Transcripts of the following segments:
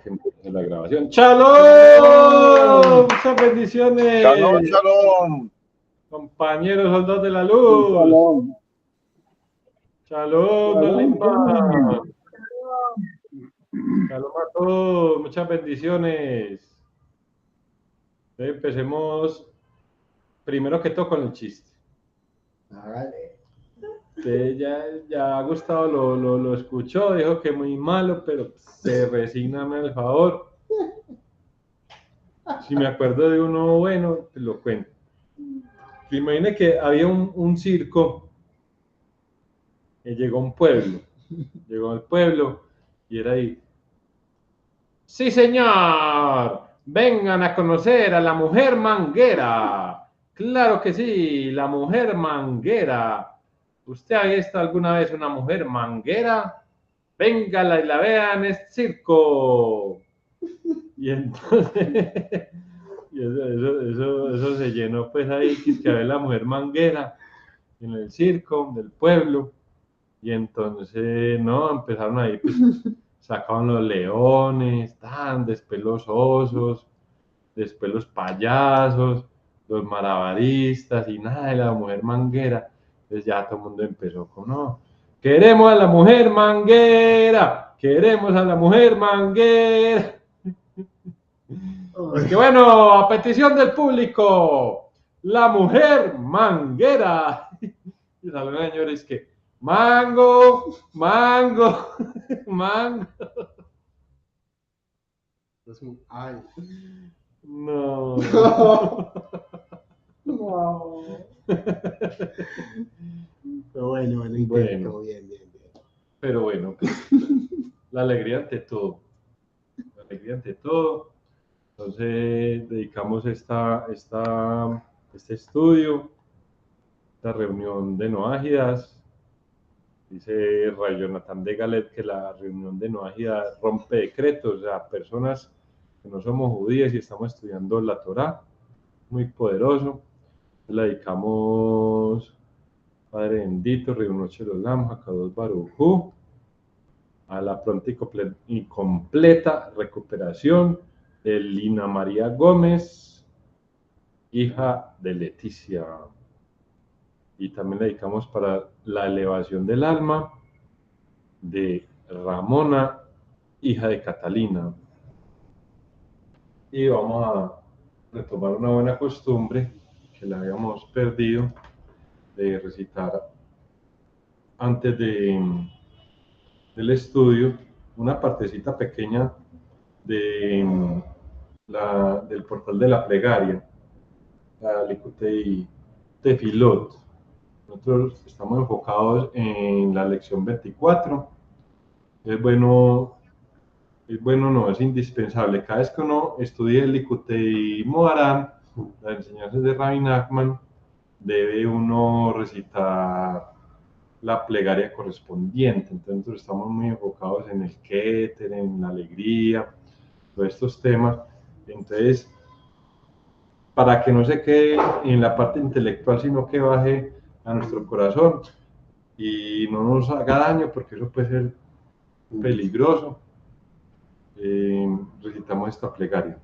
que empiece la grabación. ¡Shalom! Muchas bendiciones. Shalom, shalom. Compañeros soldados de la luz. Shalom. Shalom, don Limba. Shalom a todos. Muchas bendiciones. Empecemos primero que todo con el chiste. Ya Gustavo lo escuchó, dijo que muy malo, pero se resigna al favor. Si me acuerdo de uno bueno, te lo cuento. Imagine que había un circo y llegó a un pueblo. Llegó al pueblo y era ahí. ¡Sí, señor! Vengan a conocer a la mujer manguera. Claro que sí, la mujer manguera. ¿Usted ha visto alguna vez una mujer manguera? Véngala y la vea en este circo. Y entonces, y eso se llenó pues ahí, que había la mujer manguera en el circo del pueblo. Y entonces, no, empezaron ahí, pues, sacaban los leones, después los osos, después los payasos, los malabaristas y nada de la mujer manguera. Entonces ya todo el mundo empezó con, no, queremos a la mujer manguera, queremos a la mujer manguera. Que bueno, a petición del público, la mujer manguera. Y salen señores que, mango, mango, mango. Ay. No. No. Pero bueno, el intento, bien. Pero bueno, pues, la alegría ante todo. La alegría ante todo. Entonces dedicamos este estudio, esta reunión de noágidas. Dice Ray Jonathan de Galet que la reunión de noágidas rompe decretos, o sea, personas que no somos judías y estamos estudiando la Torá, muy poderoso. Le dedicamos, Padre bendito, Riunoche los Lam, Hakadosh Baruj Hu, a la pronta y completa recuperación de Lina María Gómez, hija de Leticia. Y también le dedicamos para la elevación del alma de Ramona, hija de Catalina. Y vamos a retomar una buena costumbre que la habíamos perdido de recitar antes del estudio una partecita pequeña del portal de la plegaria, la Likutei Tefilot. Nosotros estamos enfocados en la lección 24. Es indispensable. Cada vez que uno estudie el Likutei Moharan, las enseñanzas de Rabbi Nachman, debe uno recitar la plegaria correspondiente. Entonces nosotros estamos muy enfocados en el Keter, en la alegría, todos estos temas. Entonces, para que no se quede en la parte intelectual, sino que baje a nuestro corazón y no nos haga daño, porque eso puede ser peligroso, recitamos esta plegaria.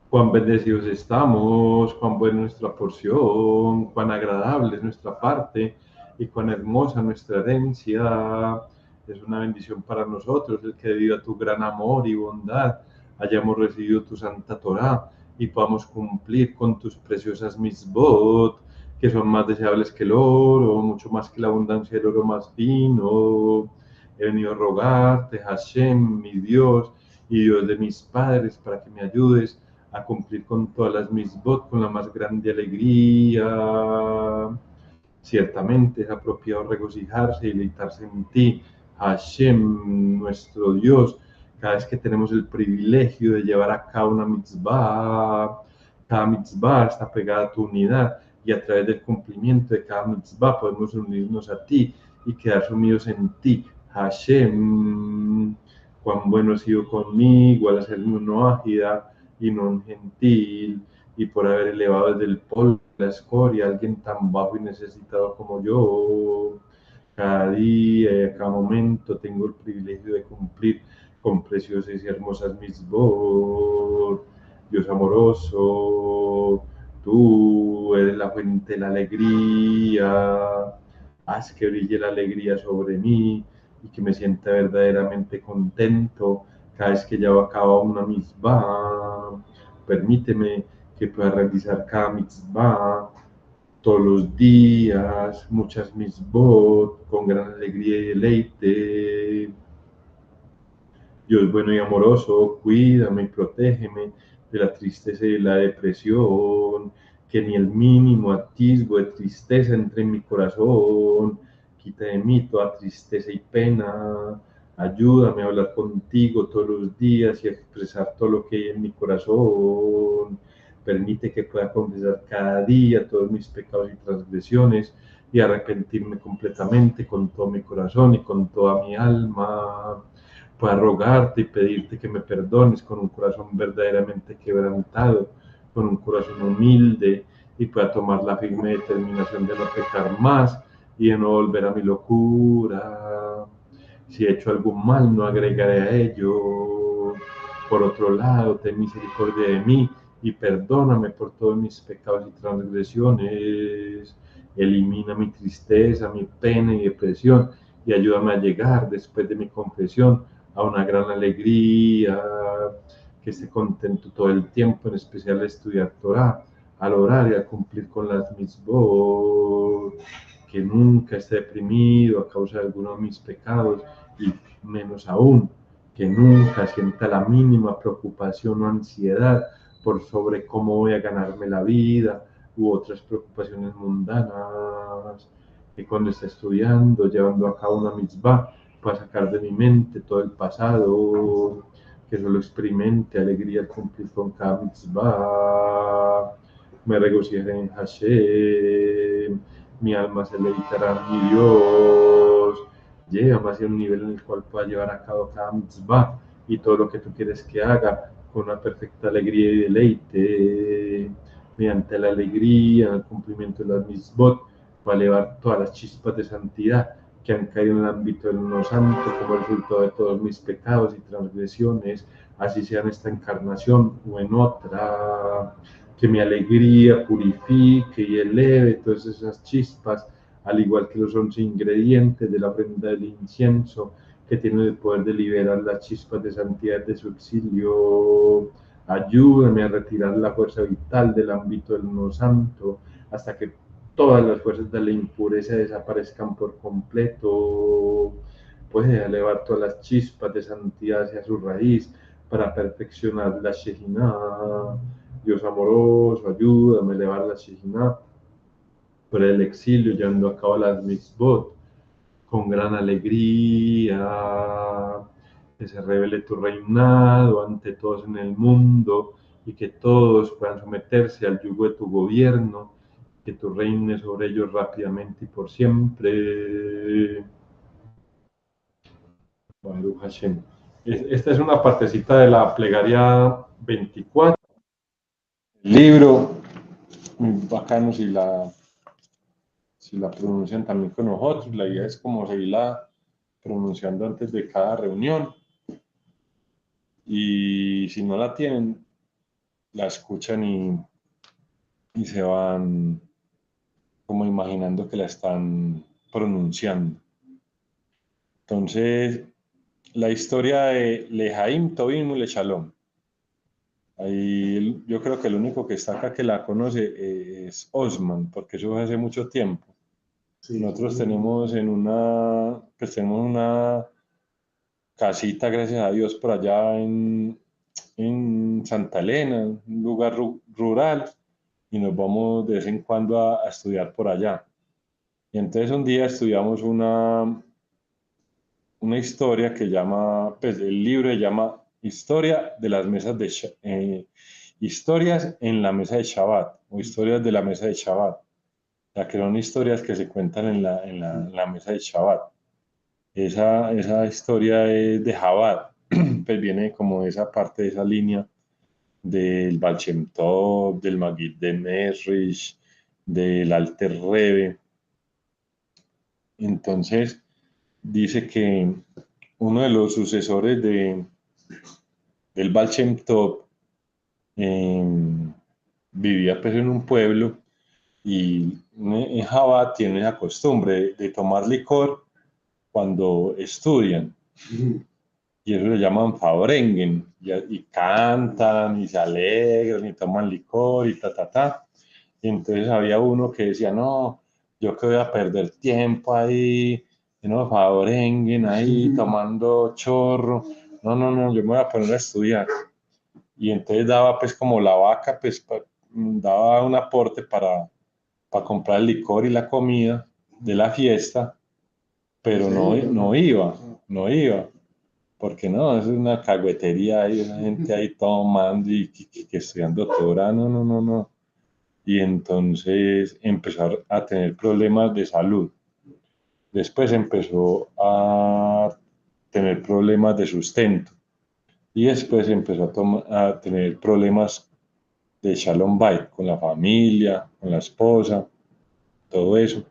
Cuán bendecidos estamos, cuán buena nuestra porción, cuán agradable es nuestra parte y cuán hermosa nuestra herencia. Es una bendición para nosotros el que debido a tu gran amor y bondad hayamos recibido tu santa Torá y podamos cumplir con tus preciosas mitzvot, que son más deseables que el oro, mucho más que la abundancia del oro más fino. He venido a rogarte, Hashem, mi Dios y Dios de mis padres, para que me ayudes a cumplir con todas las mitzvot con la más grande alegría. Ciertamente es apropiado regocijarse y deleitarse en ti, Hashem, nuestro Dios, cada vez que tenemos el privilegio de llevar a cabo una mitzvah. Cada mitzvah está pegada a tu unidad y a través del cumplimiento de cada mitzvah podemos unirnos a ti y quedar sumidos en ti, Hashem. Cuán bueno has sido conmigo al hacerme un noágida y no un gentil, y por haber elevado desde el polvo la escoria a alguien tan bajo y necesitado como yo. Cada día y a cada momento tengo el privilegio de cumplir con preciosas y hermosas mitzvot. Dios amoroso, tú eres la fuente de la alegría, haz que brille la alegría sobre mí y que me sienta verdaderamente contento cada vez que llevo a cabo una mitzvah. Permíteme que pueda realizar cada mitzvah todos los días, muchas mitzvot, con gran alegría y deleite. Dios bueno y amoroso, cuídame y protégeme de la tristeza y de la depresión, que ni el mínimo atisbo de tristeza entre en mi corazón, quita de mí toda tristeza y pena, ayúdame a hablar contigo todos los días y a expresar todo lo que hay en mi corazón, permite que pueda confesar cada día todos mis pecados y transgresiones y arrepentirme completamente con todo mi corazón y con toda mi alma, pueda rogarte y pedirte que me perdones con un corazón verdaderamente quebrantado, con un corazón humilde y pueda tomar la firme determinación de no pecar más y de no volver a mi locura. Si he hecho algún mal, no agregaré a ello. Por otro lado, ten misericordia de mí y perdóname por todos mis pecados y transgresiones. Elimina mi tristeza, mi pena y depresión y ayúdame a llegar después de mi confesión a una gran alegría, que esté contento todo el tiempo, en especial al estudiar Torah, al orar y al cumplir con las mitzvot, que nunca esté deprimido a causa de alguno de mis pecados y menos aún, que nunca sienta la mínima preocupación o ansiedad por sobre cómo voy a ganarme la vida u otras preocupaciones mundanas, que cuando esté estudiando, llevando a cabo una mitzvah, pueda sacar de mi mente todo el pasado, que solo experimente alegría al cumplir con cada mitzvah, me regocijaré en Hashem, mi alma se deleitará en mi Dios, llévame hacia un nivel en el cual pueda llevar a cabo cada mitzvah y todo lo que tú quieres que haga con una perfecta alegría y deleite, mediante la alegría, el cumplimiento de las mitzvot, para elevar todas las chispas de santidad que han caído en el ámbito del no santo como resultado de todos mis pecados y transgresiones, así sea en esta encarnación o en otra, que mi alegría purifique y eleve todas esas chispas, al igual que los 11 ingredientes de la ofrenda del incienso, que tienen el poder de liberar las chispas de santidad de su exilio. Ayúdame a retirar la fuerza vital del ámbito del no santo hasta que todas las fuerzas de la impureza desaparezcan por completo. Puede elevar todas las chispas de santidad hacia su raíz para perfeccionar la Shejinah. Dios amoroso, ayúdame a elevar la Shejinah por el exilio, llevando a cabo las mitzvot con gran alegría, que se revele tu reinado ante todos en el mundo y que todos puedan someterse al yugo de tu gobierno, que tú reines sobre ellos rápidamente y por siempre. Baruch Hashem. Esta es una partecita de la plegaria 24. El libro, muy bacano si la pronuncian también con nosotros. La idea es como seguirla pronunciando antes de cada reunión. Y si no la tienen, la escuchan y se van como imaginando que la están pronunciando. Entonces, la historia de Lejaim, Tobim y Lechalom. Ahí yo creo que el único que está acá que la conoce es Osman, porque eso fue hace mucho tiempo. Sí, Nosotros sí. tenemos tenemos una casita, gracias a Dios, por allá en Santa Elena, un lugar rural, y nos vamos de vez en cuando a estudiar por allá. Y entonces un día estudiamos una historia que llama, pues el libro se llama Historia de las mesas de Historias en la mesa de Shabbat, o Historias de la mesa de Shabbat, ya que son historias que se cuentan en la mesa de Shabbat. Esa historia es de Chabad, pues viene como de esa parte, de esa línea del Baal Shem Tov, del Magid de Mesrich, del Alter Rebbe. Entonces, dice que uno de los sucesores del Baal Shem Tov vivía pues en un pueblo y en Jabá tiene la costumbre de tomar licor cuando estudian. Y eso le llaman favorengen, y cantan, y se alegran, y toman licor, y ta, ta, ta. Y entonces había uno que decía, no, yo que voy a perder tiempo ahí, no, favorengen ahí, tomando chorro, no, no, no, yo me voy a poner a estudiar. Y entonces daba pues como la vaca, pues daba un aporte para comprar el licor y la comida de la fiesta, pero no iba, no iba. Porque no, es una cagüetería, hay una gente ahí tomando y que estudiando Torah, no, no, no, no. Y entonces empezó a tener problemas de salud. Después empezó a tener problemas de sustento. Y después empezó a tener problemas de Shalom Bait, con la familia, con la esposa, todo eso.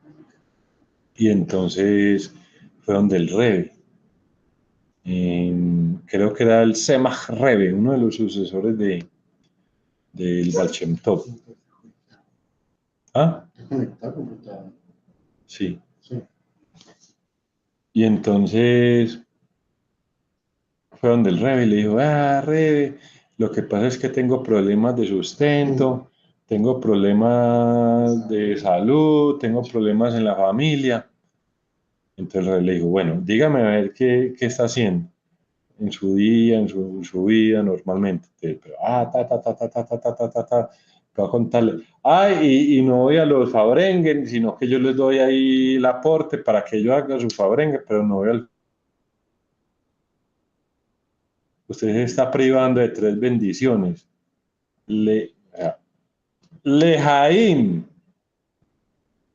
Y entonces fue donde el Rebbe, creo que era el Semach Rebbe, uno de los sucesores del Baal Shem Tov. ¿Ah? Sí. Sí. Y entonces fue donde el Rebbe le dijo, Rebbe, lo que pasa es que tengo problemas de sustento, tengo problemas de salud, tengo problemas en la familia. Entonces el Rebbe le dijo, bueno, dígame a ver qué está haciendo en su día, en su vida normalmente. Pero, ta, ta, ta, ta, ta, ta, ta, ta, ta, ta. Voy a contarle. Y no voy a los favorengues, sino que yo les doy ahí el aporte para que ellos hagan su favorengue, pero no voy al... Usted se está privando de tres bendiciones. Lejaim,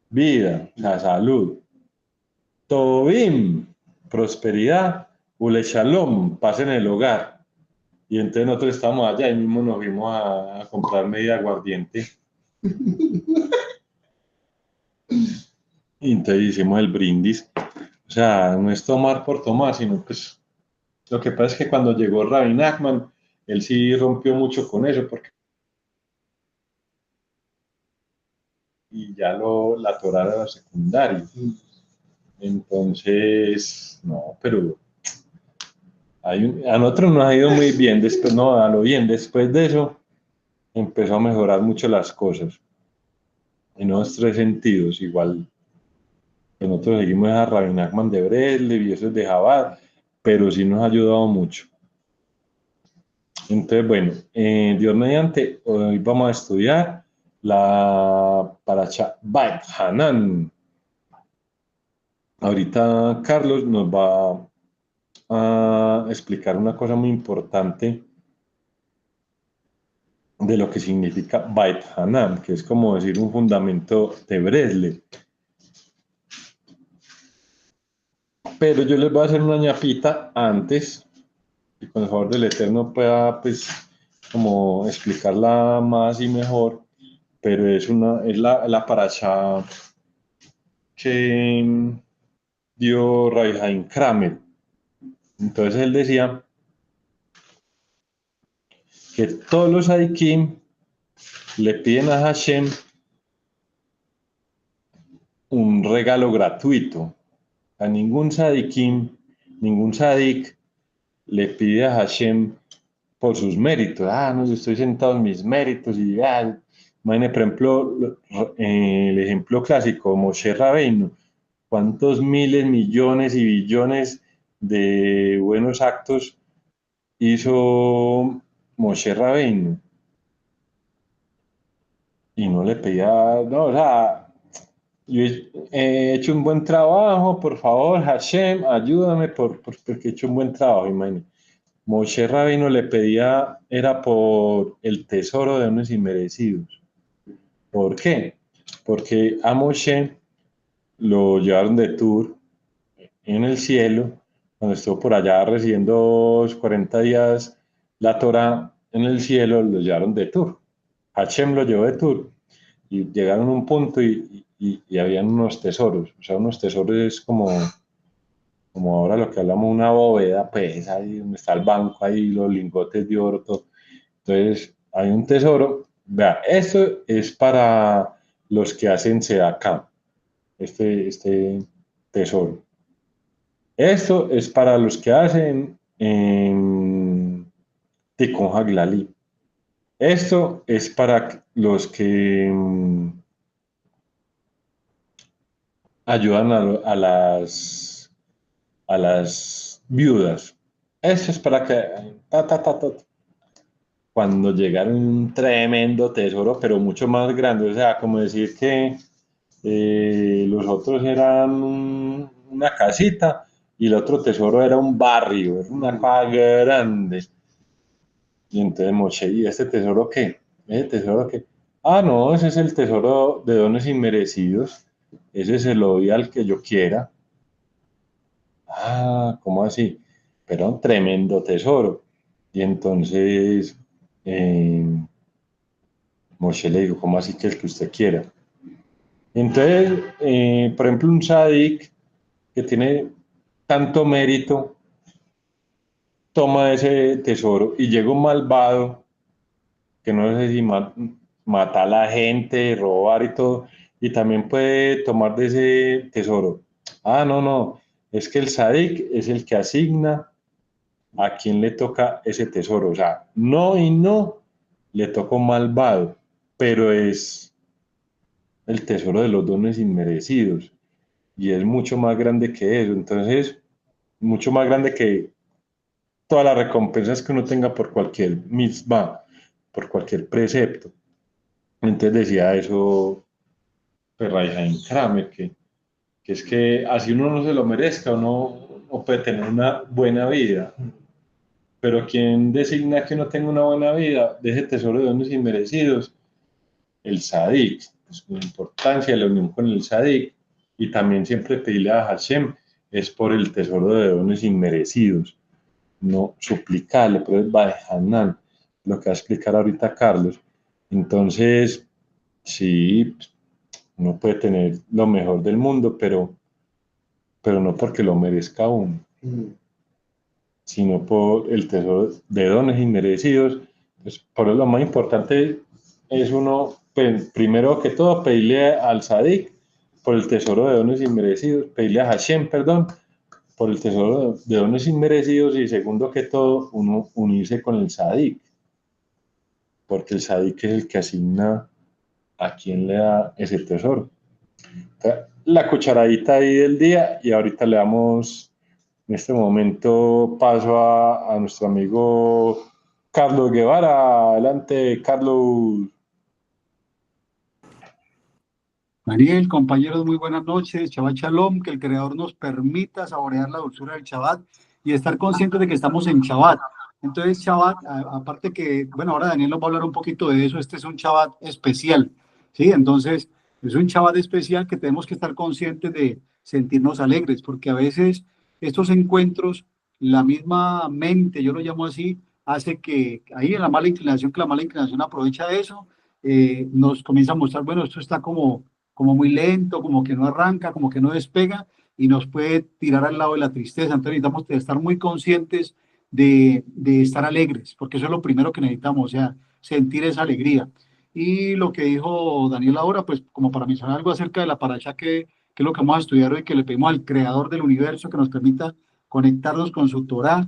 vida, la salud. Tobim, prosperidad. Ule shalom, paz en el hogar. Y entonces nosotros estamos allá y mismo nos fuimos a comprar media aguardiente. Y entonces hicimos el brindis. O sea, no es tomar por tomar, sino pues lo que pasa es que cuando llegó Rabbi Nachman, él sí rompió mucho con eso, porque y ya la Torá era secundaria. Entonces, no, pero a nosotros nos ha ido muy bien, después, no, a lo bien, después de eso empezó a mejorar mucho las cosas, en los tres sentidos, igual que nosotros seguimos a Rabbi Nachman de Breslev y eso es de Chabad, pero sí nos ha ayudado mucho. Entonces, bueno, Dios mediante, hoy vamos a estudiar la Parashá Bait Hanan. Ahorita Carlos nos va a explicar una cosa muy importante de lo que significa Bait Hanan, que es como decir un fundamento de Breslev. Pero yo les voy a hacer una ñapita antes, y con el favor del Eterno pueda, pues, como explicarla más y mejor, pero es la parashá que dio Rabbi Haim Kramer. Entonces él decía que todos los Haikim le piden a Hashem un regalo gratuito. A ningún Sadikim, ningún Sadik le pide a Hashem por sus méritos. No, yo estoy sentado en mis méritos y imagínate, por ejemplo, el ejemplo clásico, Moshe Rabbeinu. ¿Cuántos miles, millones y billones de buenos actos hizo Moshe Rabbeinu? Y no le pedía, no, o sea, yo he hecho un buen trabajo, por favor, Hashem, ayúdame porque he hecho un buen trabajo, imagínate. Moshe Rabbeinu le pedía, era por el tesoro de unos inmerecidos. ¿Por qué? Porque a Moshe lo llevaron de tour en el cielo, cuando estuvo por allá recibiendo 40 días la Torah en el cielo, lo llevaron de tour. Hashem lo llevó de tour y llegaron a un punto y habían unos tesoros, o sea, unos tesoros como como ahora lo que hablamos, una bóveda, pues ahí donde está el banco, ahí los lingotes de oro, todo. Entonces, hay un tesoro. Vea, esto es para los que hacen sedacá, este tesoro. Esto es para los que hacen Tikkun Haglalí. Esto es para los que ayudan a las viudas. Esto es para que cuando llegaron un tremendo tesoro, pero mucho más grande. O sea, como decir que los otros eran una casita y el otro tesoro era un barrio, era una cosa grande. Y entonces Moshe, ¿y este tesoro qué? ¿Ese tesoro qué? Ah, no, ese es el tesoro de dones inmerecidos. Ese se lo doy al que yo quiera. Ah, ¿cómo así? Pero un tremendo tesoro. Y entonces eh, Moshe le dijo, ¿cómo así que el que usted quiera? Entonces, por ejemplo, un sadik que tiene tanto mérito, toma ese tesoro y llega un malvado que no sé si mata a la gente, robar y todo, y también puede tomar de ese tesoro. Ah, no, no, es que el sadik es el que asigna a quién le toca ese tesoro. O sea, no y no le toca un malvado, pero es el tesoro de los dones inmerecidos y es mucho más grande que eso. Entonces, mucho más grande que todas las recompensas que uno tenga por cualquier mitzvah, por cualquier precepto. Entonces decía eso Ferrari Kramer, que es que así uno no se lo merezca, uno no puede tener una buena vida. Pero quien designa que uno tenga una buena vida, de ese tesoro de dones inmerecidos, el Sadik, pues, la importancia de la unión con el Sadik, y también siempre pedirle a Hashem, es por el tesoro de dones inmerecidos, no suplicarle, pero es Hanan, lo que va a explicar ahorita Carlos. Entonces, sí, uno puede tener lo mejor del mundo, pero no porque lo merezca uno, sino por el tesoro de dones inmerecidos. Pues por eso lo más importante es uno, pues, primero que todo, pedirle al Sadik por el tesoro de dones inmerecidos, pedirle a Hashem, perdón, por el tesoro de dones inmerecidos y segundo que todo, uno unirse con el Sadik, porque el Sadik es el que asigna a quién le da ese tesoro. La cucharadita ahí del día y ahorita le damos en este momento paso a nuestro amigo Carlos Guevara. Adelante, Carlos. Daniel, compañeros, muy buenas noches. Shabbat Shalom, que el Creador nos permita saborear la dulzura del Shabbat y estar conscientes de que estamos en Shabbat. Entonces, Shabbat, aparte que, bueno, ahora Daniel nos va a hablar un poquito de eso, este es un Shabbat especial, ¿sí? Entonces, es un Shabbat especial que tenemos que estar conscientes de sentirnos alegres, porque a veces estos encuentros, la misma mente, yo lo llamo así, hace que ahí en la mala inclinación, que la mala inclinación aprovecha de eso, nos comienza a mostrar, bueno, esto está como muy lento, como que no arranca, como que no despega y nos puede tirar al lado de la tristeza. Entonces necesitamos estar muy conscientes de estar alegres, porque eso es lo primero que necesitamos, o sea, sentir esa alegría. Y lo que dijo Daniel ahora, pues como para mencionar algo acerca de la paracha que es lo que vamos a estudiar hoy, que le pedimos al creador del universo que nos permita conectarnos con su Torah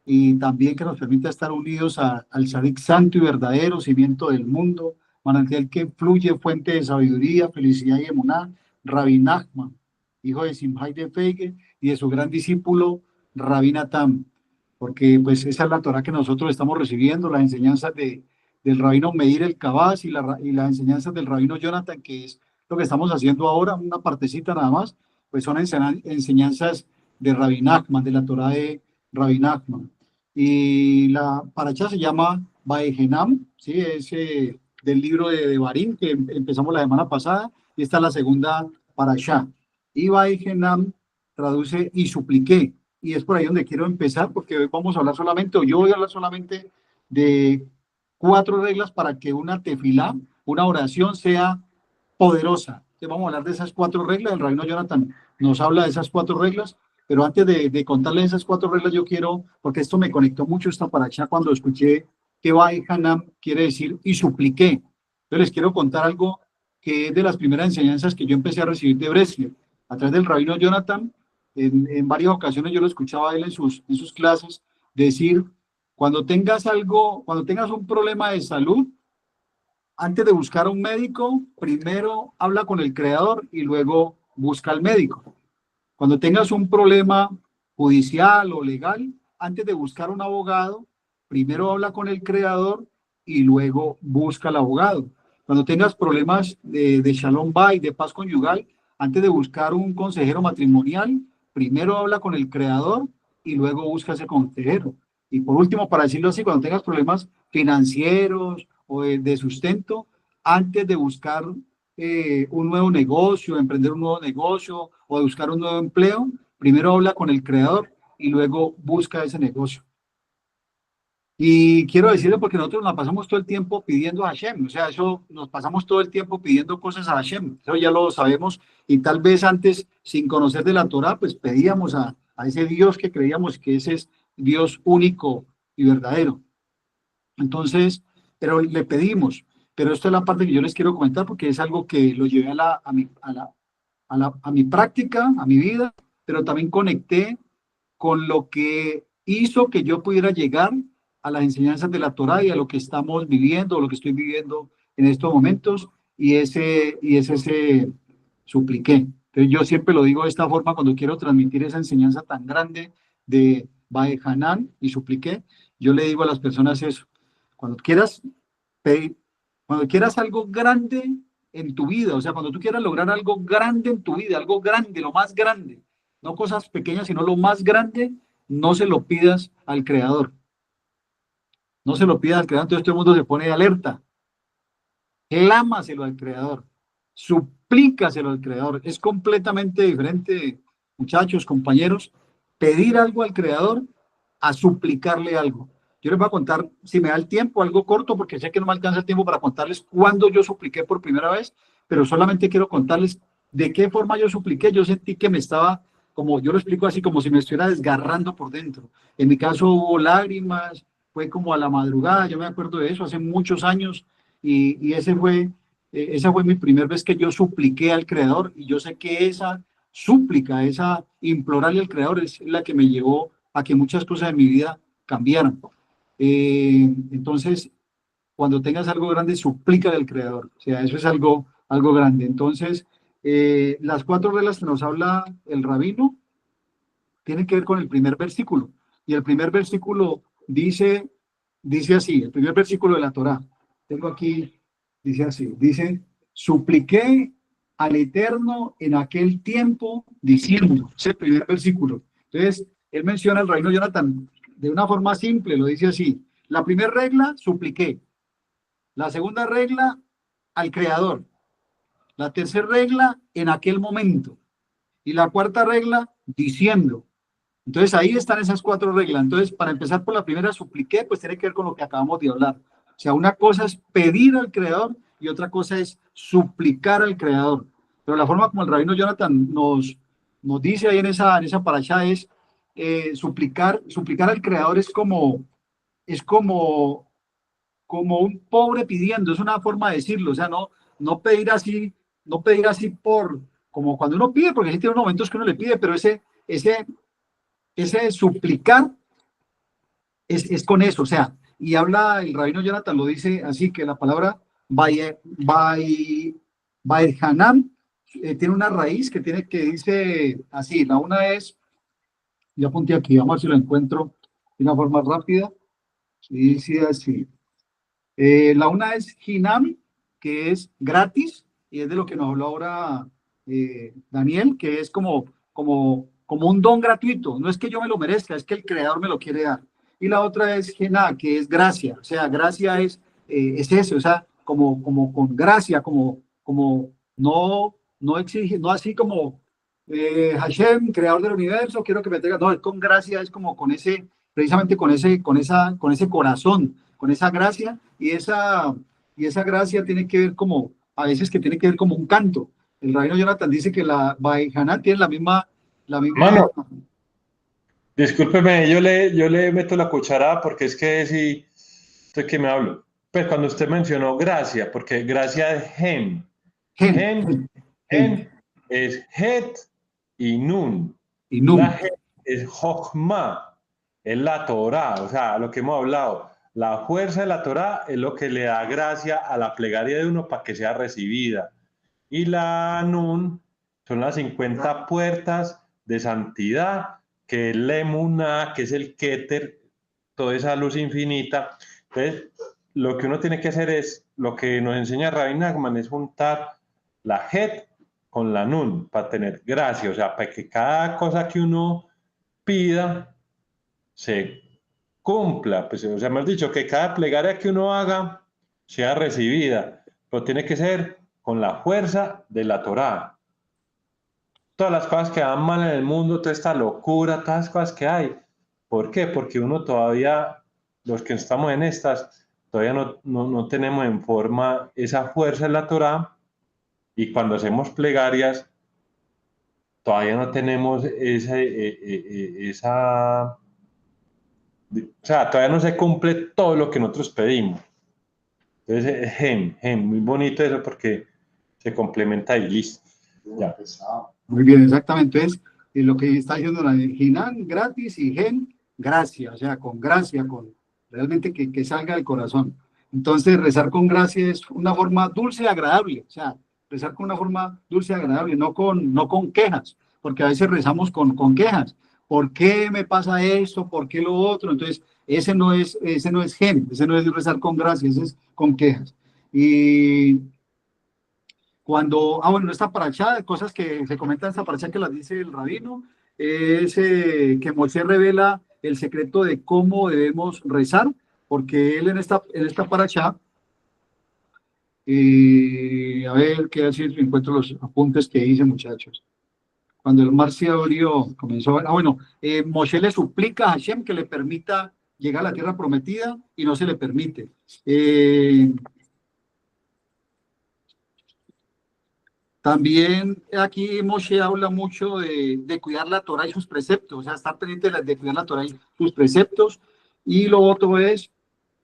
y también que nos permita estar unidos al Sadik santo y verdadero, cimiento del mundo, manantial que fluye, fuente de sabiduría, felicidad y emuná, Rabbi Nachman, hijo de Simhai de Feige y de su gran discípulo Rabbi Natan, porque pues esa es la Torah que nosotros estamos recibiendo, las enseñanzas del rabino Meir el Kabaz y las enseñanzas del rabino Jonathan, que es lo que estamos haciendo ahora, una partecita nada más, pues son enseñanzas de Rabbi Nachman, de la Torah de Rabbi Nachman. Y la paracha se llama Baejenam, ¿sí? Es del libro de Barín, que empezamos la semana pasada, y esta es la segunda parashá. Y Baejenam traduce y supliqué, y es por ahí donde quiero empezar, porque hoy vamos a hablar solamente, o yo voy a hablar solamente de 4 reglas para que una tefilá, una oración sea poderosa. Entonces vamos a hablar de esas 4 reglas, el rabino Jonathan nos habla de esas 4 reglas, pero antes de contarles esas 4 reglas, yo quiero, porque esto me conectó mucho esta paracha cuando escuché que Bae Hanam quiere decir y supliqué. Entonces les quiero contar algo que es de las primeras enseñanzas que yo empecé a recibir de Breslev, a través del rabino Jonathan. En varias ocasiones yo lo escuchaba a él en sus clases decir, cuando tengas un problema de salud, antes de buscar a un médico, primero habla con el creador y luego busca al médico. Cuando tengas un problema judicial o legal, antes de buscar un abogado, primero habla con el creador y luego busca al abogado. Cuando tengas problemas de Shalom Bay, de paz conyugal, antes de buscar un consejero matrimonial, primero habla con el creador y luego busca ese consejero. Y por último, para decirlo así, cuando tengas problemas financieros o de sustento, antes de buscar un nuevo negocio, emprender un nuevo negocio o de buscar un nuevo empleo, primero habla con el creador y luego busca ese negocio. Y quiero decirlo porque nosotros nos pasamos todo el tiempo pidiendo a Hashem, o sea, eso nos pasamos todo el tiempo pidiendo cosas a Hashem, eso ya lo sabemos, y tal vez antes, sin conocer de la Torah, pues pedíamos a ese Dios que creíamos que ese es Dios único y verdadero. Entonces, pero le pedimos, pero esto es la parte que yo les quiero comentar porque es algo que lo llevé a mi práctica, a mi vida, pero también conecté con lo que hizo que yo pudiera llegar a las enseñanzas de la Torá y a lo que estamos viviendo, lo que estoy viviendo en estos momentos, y ese supliqué. Entonces yo siempre lo digo de esta forma cuando quiero transmitir esa enseñanza tan grande de Bae Hanan y supliqué, yo le digo a las personas eso, cuando quieras pedir, cuando quieras algo grande en tu vida, o sea, cuando tú quieras lograr algo grande en tu vida, algo grande, lo más grande, no cosas pequeñas, sino lo más grande, no se lo pidas al creador. No se lo pidas al creador, entonces todo el mundo se pone de alerta. Clámaselo al creador, suplícaselo al creador. Es completamente diferente, muchachos, compañeros, pedir algo al creador a suplicarle algo. Yo les voy a contar, si me da el tiempo, algo corto, porque sé que no me alcanza el tiempo para contarles cuándo yo supliqué por primera vez, pero solamente quiero contarles de qué forma yo supliqué. Yo sentí que me estaba, como yo lo explico así, como si me estuviera desgarrando por dentro. En mi caso hubo lágrimas, fue como a la madrugada, yo me acuerdo de eso, hace muchos años, y esa fue mi primera vez que yo supliqué al Creador, y yo sé que esa súplica, esa implorarle al Creador es la que me llevó a que muchas cosas de mi vida cambiaran. Entonces, cuando tengas algo grande, suplícale al Creador, o sea, eso es algo grande. Entonces, las 4 reglas que nos habla el rabino tienen que ver con el primer versículo, y el primer versículo dice así, el primer versículo de la Torá, tengo aquí, dice así, dice, supliqué al Eterno en aquel tiempo diciendo, es el primer versículo. Entonces, él menciona al rabino Jonathan de una forma simple, lo dice así, la primera regla, supliqué, la segunda regla, al Creador, la tercera regla, en aquel momento, y la cuarta regla, diciendo. Entonces ahí están esas 4 reglas. Entonces, para empezar por la primera, supliqué, pues tiene que ver con lo que acabamos de hablar. O sea, una cosa es pedir al Creador y otra cosa es suplicar al Creador. Pero la forma como el rabino Jonathan nos dice ahí en esa parashá es suplicar al Creador es como un pobre pidiendo, es una forma de decirlo, o sea, no pedir así por, como cuando uno pide, porque sí tiene momentos que uno le pide, pero ese suplicar es con eso, o sea, y habla el rabino Jonathan, lo dice así, que la palabra Baerhanam tiene una raíz que dice así, la una es, ya apunté aquí, vamos a ver si lo encuentro de una forma rápida, y dice así, la una es Hinam, que es gratis, y es de lo que nos habló ahora Daniel, que es como un don gratuito, no es que yo me lo merezca, es que el Creador me lo quiere dar. Y la otra es Gená, que es gracia, o sea, gracia es eso, o sea, como con gracia, como no exige, no así como Hashem, creador del universo, quiero que me traiga, no, es con gracia, es como precisamente con ese corazón, con esa gracia, y esa gracia tiene que ver a veces que tiene que ver como un canto. El rabino Jonathan dice que la Baijana tiene la misma Mano, Discúlpeme, yo le meto la cucharada porque es que sí, estoy que me hablo. Pues cuando usted mencionó gracia, porque gracia es gen. Gen es het y nun. Y La nun. het es Jochma, es la Torah, o sea, lo que hemos hablado. La fuerza de la Torah es lo que le da gracia a la plegaria de uno para que sea recibida. Y la nun son las 50 puertas de santidad, que es la emuná, que es el Keter, toda esa luz infinita. Entonces, lo que uno tiene que hacer es, lo que nos enseña Rabbi Nachman, es juntar la Het con la Nun, para tener gracia, o sea, para que cada cosa que uno pida se cumpla, pues, o sea, hemos dicho que cada plegaria que uno haga sea recibida, pero tiene que ser con la fuerza de la Torá. Todas las cosas que van mal en el mundo, toda esta locura, todas las cosas que hay. ¿Por qué? Porque uno todavía, los que estamos en estas, todavía no tenemos en forma esa fuerza de la Torá, y cuando hacemos plegarias, todavía no tenemos esa, o sea, todavía no se cumple todo lo que nosotros pedimos. Entonces, muy bonito eso porque se complementa y listo. Ya. Muy bien, exactamente. Entonces, lo que está diciendo la Ginan, gratis, y Gen, gracia, o sea, con gracia, con realmente que salga del corazón. Entonces, rezar con gracia es una forma dulce y agradable, o sea, rezar con una forma dulce y agradable, no con quejas, porque a veces rezamos con quejas. ¿Por qué me pasa esto? ¿Por qué lo otro? Entonces, ese no es Gen, ese no es rezar con gracia, ese es con quejas. Y cuando, bueno, esta paracha, cosas que se comentan en esta paracha que las dice el rabino, es que Moisés revela el secreto de cómo debemos rezar, porque él en esta paracha, a ver, qué decir, encuentro los apuntes que hice, muchachos. Cuando el mar se abrió, comenzó, bueno, Moshe le suplica a Hashem que le permita llegar a la tierra prometida y no se le permite. También aquí Moshe habla mucho de cuidar la Torah y sus preceptos, o sea, estar pendiente de cuidar la Torah y sus preceptos. Y lo otro es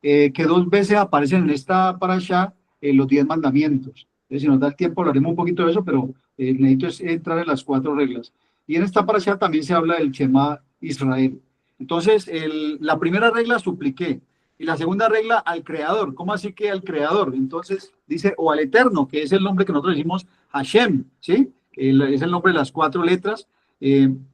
que 2 veces aparecen en esta parasha los 10 mandamientos. Entonces, si nos da el tiempo, hablaremos un poquito de eso, pero necesito entrar en las 4 reglas. Y en esta parasha también se habla del Shema Israel. Entonces, la primera regla supliqué, y la segunda regla al Creador. ¿Cómo así que al Creador? Entonces dice, o al Eterno, que es el nombre que nosotros decimos Hashem, ¿sí? Es el nombre de las 4 letras,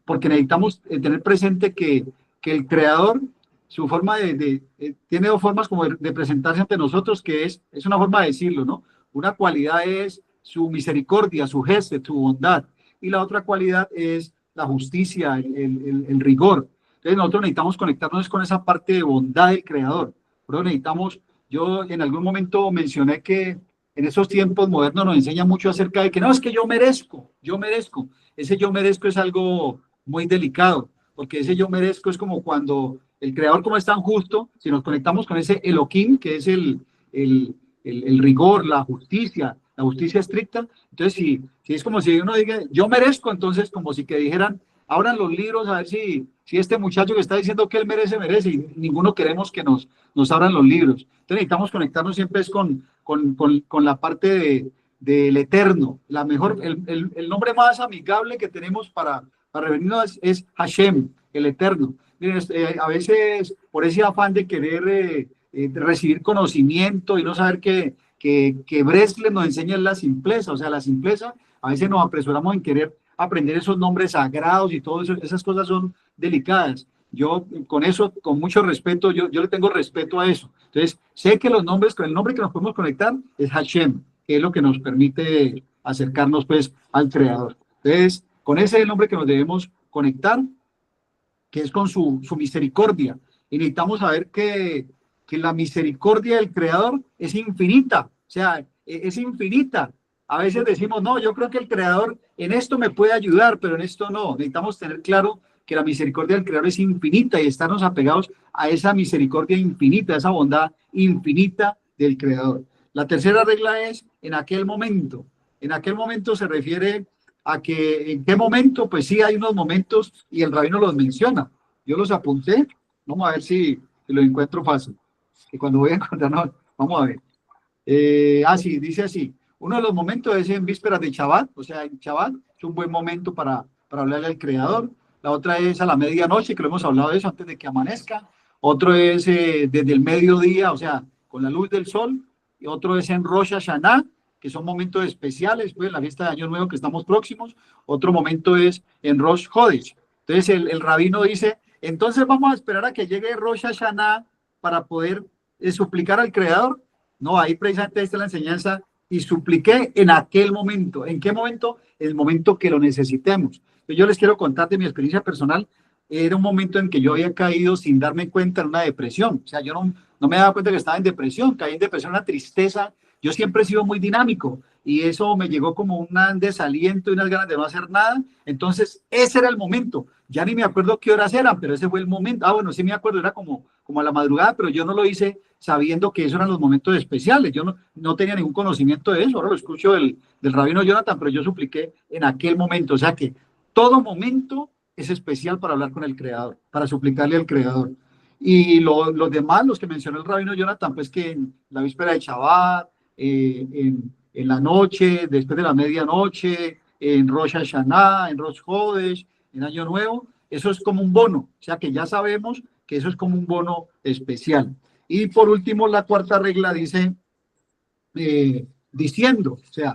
porque necesitamos tener presente que el Creador, su forma tiene 2 formas como de presentarse ante nosotros, que es una forma de decirlo, ¿no? Una cualidad es su misericordia, su gesto, su bondad, y la otra cualidad es la justicia, el rigor. Entonces nosotros necesitamos conectarnos con esa parte de bondad del Creador. Pero necesitamos, yo en algún momento mencioné que en esos tiempos modernos nos enseña mucho acerca de que no, es que yo merezco. Ese yo merezco es algo muy delicado, porque ese yo merezco es como cuando el Creador, como es tan justo, si nos conectamos con ese Elohim, que es el rigor, la justicia estricta, entonces si es como si uno diga, yo merezco, entonces como si que dijeran, abran los libros a ver si este muchacho que está diciendo que él merece, y ninguno queremos que nos abran los libros. Entonces necesitamos conectarnos siempre es con la parte del eterno. El nombre más amigable que tenemos para reunirnos es Hashem, el eterno. Miren, a veces por ese afán de querer recibir conocimiento y no saber que Bresle nos enseña la simpleza, o sea, la simpleza, a veces nos apresuramos en querer aprender esos nombres sagrados y todo eso, esas cosas son delicadas. Yo con eso, con mucho respeto, yo le tengo respeto a eso. Entonces, sé que el nombre que nos podemos conectar es Hashem, que es lo que nos permite acercarnos pues al Creador. Entonces, con ese es el nombre que nos debemos conectar, que es con su misericordia. Y necesitamos saber que la misericordia del Creador es infinita, o sea, es infinita. A veces decimos, no, yo creo que el Creador en esto me puede ayudar, pero en esto no. Necesitamos tener claro que la misericordia del Creador es infinita y estarnos apegados a esa misericordia infinita, a esa bondad infinita del Creador. La tercera regla es en aquel momento. En aquel momento se refiere a que en qué momento, pues sí hay unos momentos y el rabino los menciona. Yo los apunté. Vamos a ver si lo encuentro fácil. Que cuando voy a encontrar, no, vamos a ver. Sí, dice así. Uno de los momentos es en vísperas de Shabbat, o sea, en Shabbat es un buen momento para hablarle al Creador. La otra es a la medianoche, que lo hemos hablado de eso antes de que amanezca. Otro es desde el mediodía, o sea, con la luz del sol. Y otro es en Rosh Hashanah, que son momentos especiales, pues, la fiesta de Año Nuevo que estamos próximos. Otro momento es en Rosh Chodesh. Entonces el rabino dice, entonces vamos a esperar a que llegue Rosh Hashanah para poder suplicar al Creador. No, ahí precisamente está la enseñanza y supliqué en aquel momento. ¿En qué momento? El momento que lo necesitemos. Yo les quiero contar de mi experiencia personal. Era un momento en que yo había caído sin darme cuenta en una depresión. O sea, yo no me daba cuenta que estaba en depresión, caí en depresión, una tristeza. Yo siempre he sido muy dinámico y eso me llegó como un desaliento y unas ganas de no hacer nada. Entonces, ese era el momento. Ya ni me acuerdo qué horas eran, pero ese fue el momento. Bueno, sí me acuerdo, era como a la madrugada, pero yo no lo hice sabiendo que esos eran los momentos especiales. Yo no tenía ningún conocimiento de eso. Ahora lo escucho del rabino Jonathan, pero yo supliqué en aquel momento. O sea que todo momento es especial para hablar con el Creador, para suplicarle al Creador. Y los demás, los que mencionó el rabino Jonathan, pues que en la víspera de Shabbat, en la noche, después de la medianoche, en Rosh Hashanah, en Rosh Chodesh, en Año Nuevo, eso es como un bono, o sea que ya sabemos que eso es como un bono especial. Y por último, la cuarta regla dice, diciendo, o sea,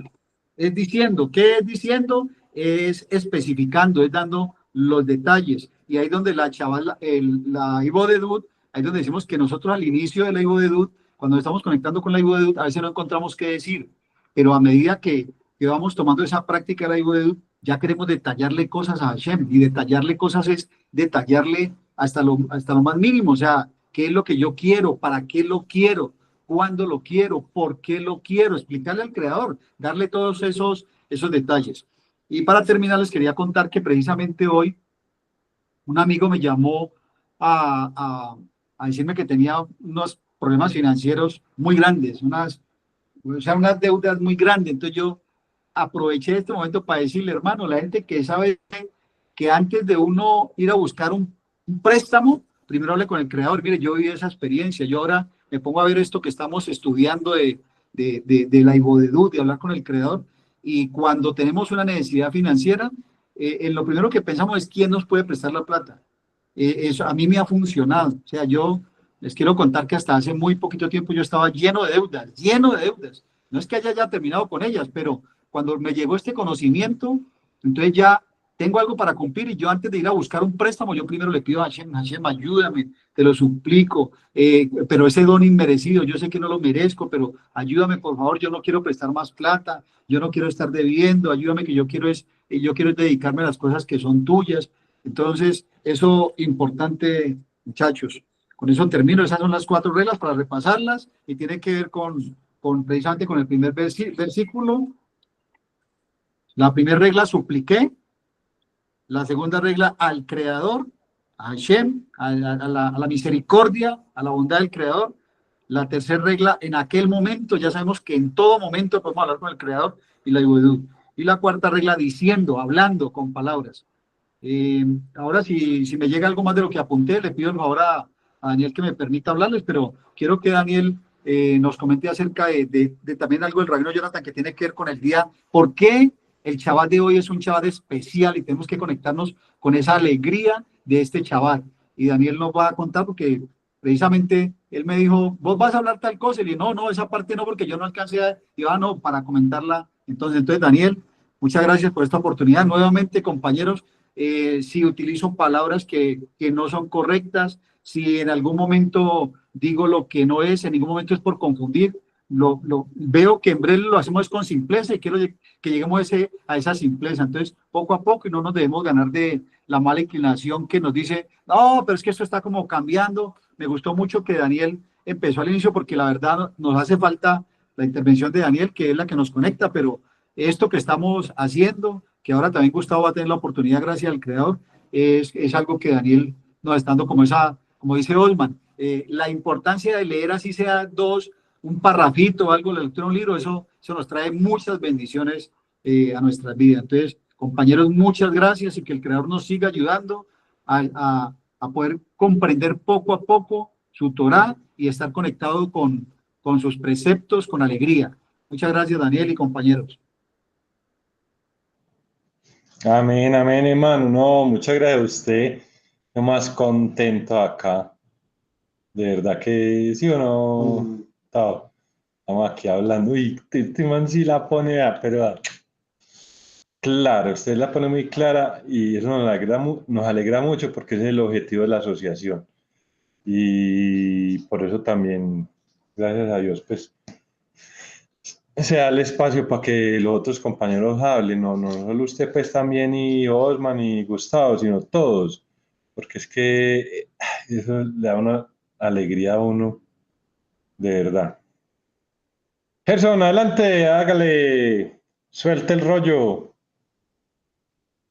es diciendo, ¿qué es diciendo? Es especificando, es dando los detalles. Y ahí donde la Ibodedut, ahí donde decimos que nosotros al inicio de la Ibodedut, cuando estamos conectando con la Ibodedut, a veces no encontramos qué decir, pero a medida que vamos tomando esa práctica de la Ibodedut, ya queremos detallarle cosas a Hashem, y detallarle cosas es detallarle hasta lo más mínimo, o sea, qué es lo que yo quiero, para qué lo quiero, cuándo lo quiero, por qué lo quiero, explicarle al Creador, darle todos esos detalles. Y para terminar, les quería contar que precisamente hoy un amigo me llamó a decirme que tenía unos problemas financieros muy grandes, unas deudas muy grandes. Entonces yo aproveché este momento para decirle, hermano, la gente que sabe que antes de uno ir a buscar un préstamo, primero hable con el Creador. Mire, yo viví esa experiencia, yo ahora me pongo a ver esto que estamos estudiando de la Ibodedut, de hablar con el Creador, y cuando tenemos una necesidad financiera, lo primero que pensamos es quién nos puede prestar la plata. Eso a mí me ha funcionado. O sea, yo les quiero contar que hasta hace muy poquito tiempo yo estaba lleno de deudas, lleno de deudas. No es que haya ya terminado con ellas, pero cuando me llegó este conocimiento, entonces ya tengo algo para cumplir y yo antes de ir a buscar un préstamo, yo primero le pido a Hashem, Hashem, ayúdame, te lo suplico, pero ese don inmerecido, yo sé que no lo merezco, pero ayúdame por favor, yo no quiero prestar más plata, yo no quiero estar debiendo, ayúdame que yo quiero dedicarme a las cosas que son tuyas. Entonces, eso importante, muchachos. Con eso termino, esas son las 4 reglas para repasarlas y tiene que ver precisamente con el primer versículo. La primera regla, supliqué. La segunda regla, al Creador, a Hashem, a la misericordia, a la bondad del Creador. La tercera regla, en aquel momento, ya sabemos que en todo momento podemos hablar con el Creador y la Ibodedut. Y la cuarta regla, diciendo, hablando con palabras. Ahora, si me llega algo más de lo que apunté, le pido el favor a Daniel que me permita hablarles, pero quiero que Daniel nos comente acerca de también algo del rabino Jonathan que tiene que ver con el día. ¿Por qué el Shabbat de hoy es un Shabbat especial y tenemos que conectarnos con esa alegría de este Shabbat? Y Daniel nos va a contar porque precisamente él me dijo, vos vas a hablar tal cosa, y le dije, no, esa parte no, porque yo no alcancé no, para comentarla. Entonces, Daniel, muchas gracias por esta oportunidad. Nuevamente, compañeros, si utilizo palabras que no son correctas, si en algún momento digo lo que no es, en ningún momento es por confundir, veo que en breve lo hacemos con simpleza y quiero que lleguemos a esa simpleza. Entonces, poco a poco, y no nos debemos ganar de la mala inclinación que nos dice, no, pero es que esto está como cambiando. Me gustó mucho que Daniel empezó al inicio porque la verdad nos hace falta la intervención de Daniel, que es la que nos conecta, pero esto que estamos haciendo, que ahora también Gustavo va a tener la oportunidad gracias al Creador, es algo que Daniel nos está dando como dice Osman, la importancia de leer así sea un parrafito o algo, la lectura de un libro, eso nos trae muchas bendiciones a nuestras vidas. Entonces, compañeros, muchas gracias y que el Creador nos siga ayudando a a poder comprender poco a poco su Torá y estar conectado con sus preceptos con alegría. Muchas gracias, Daniel y compañeros. Amén, amén, hermano. No, muchas gracias a usted. No más contento acá. De verdad que sí o no. Estamos aquí hablando. Uy, este man sí la pone, pero claro, usted la pone muy clara y eso nos alegra mucho porque ese es el objetivo de la asociación. Y por eso también, gracias a Dios, pues se da el espacio para que los otros compañeros hablen, no solo usted pues también y Osman y Gustavo, sino todos, porque es que eso le da una alegría a uno, de verdad. Gerson, adelante, hágale, suelte el rollo,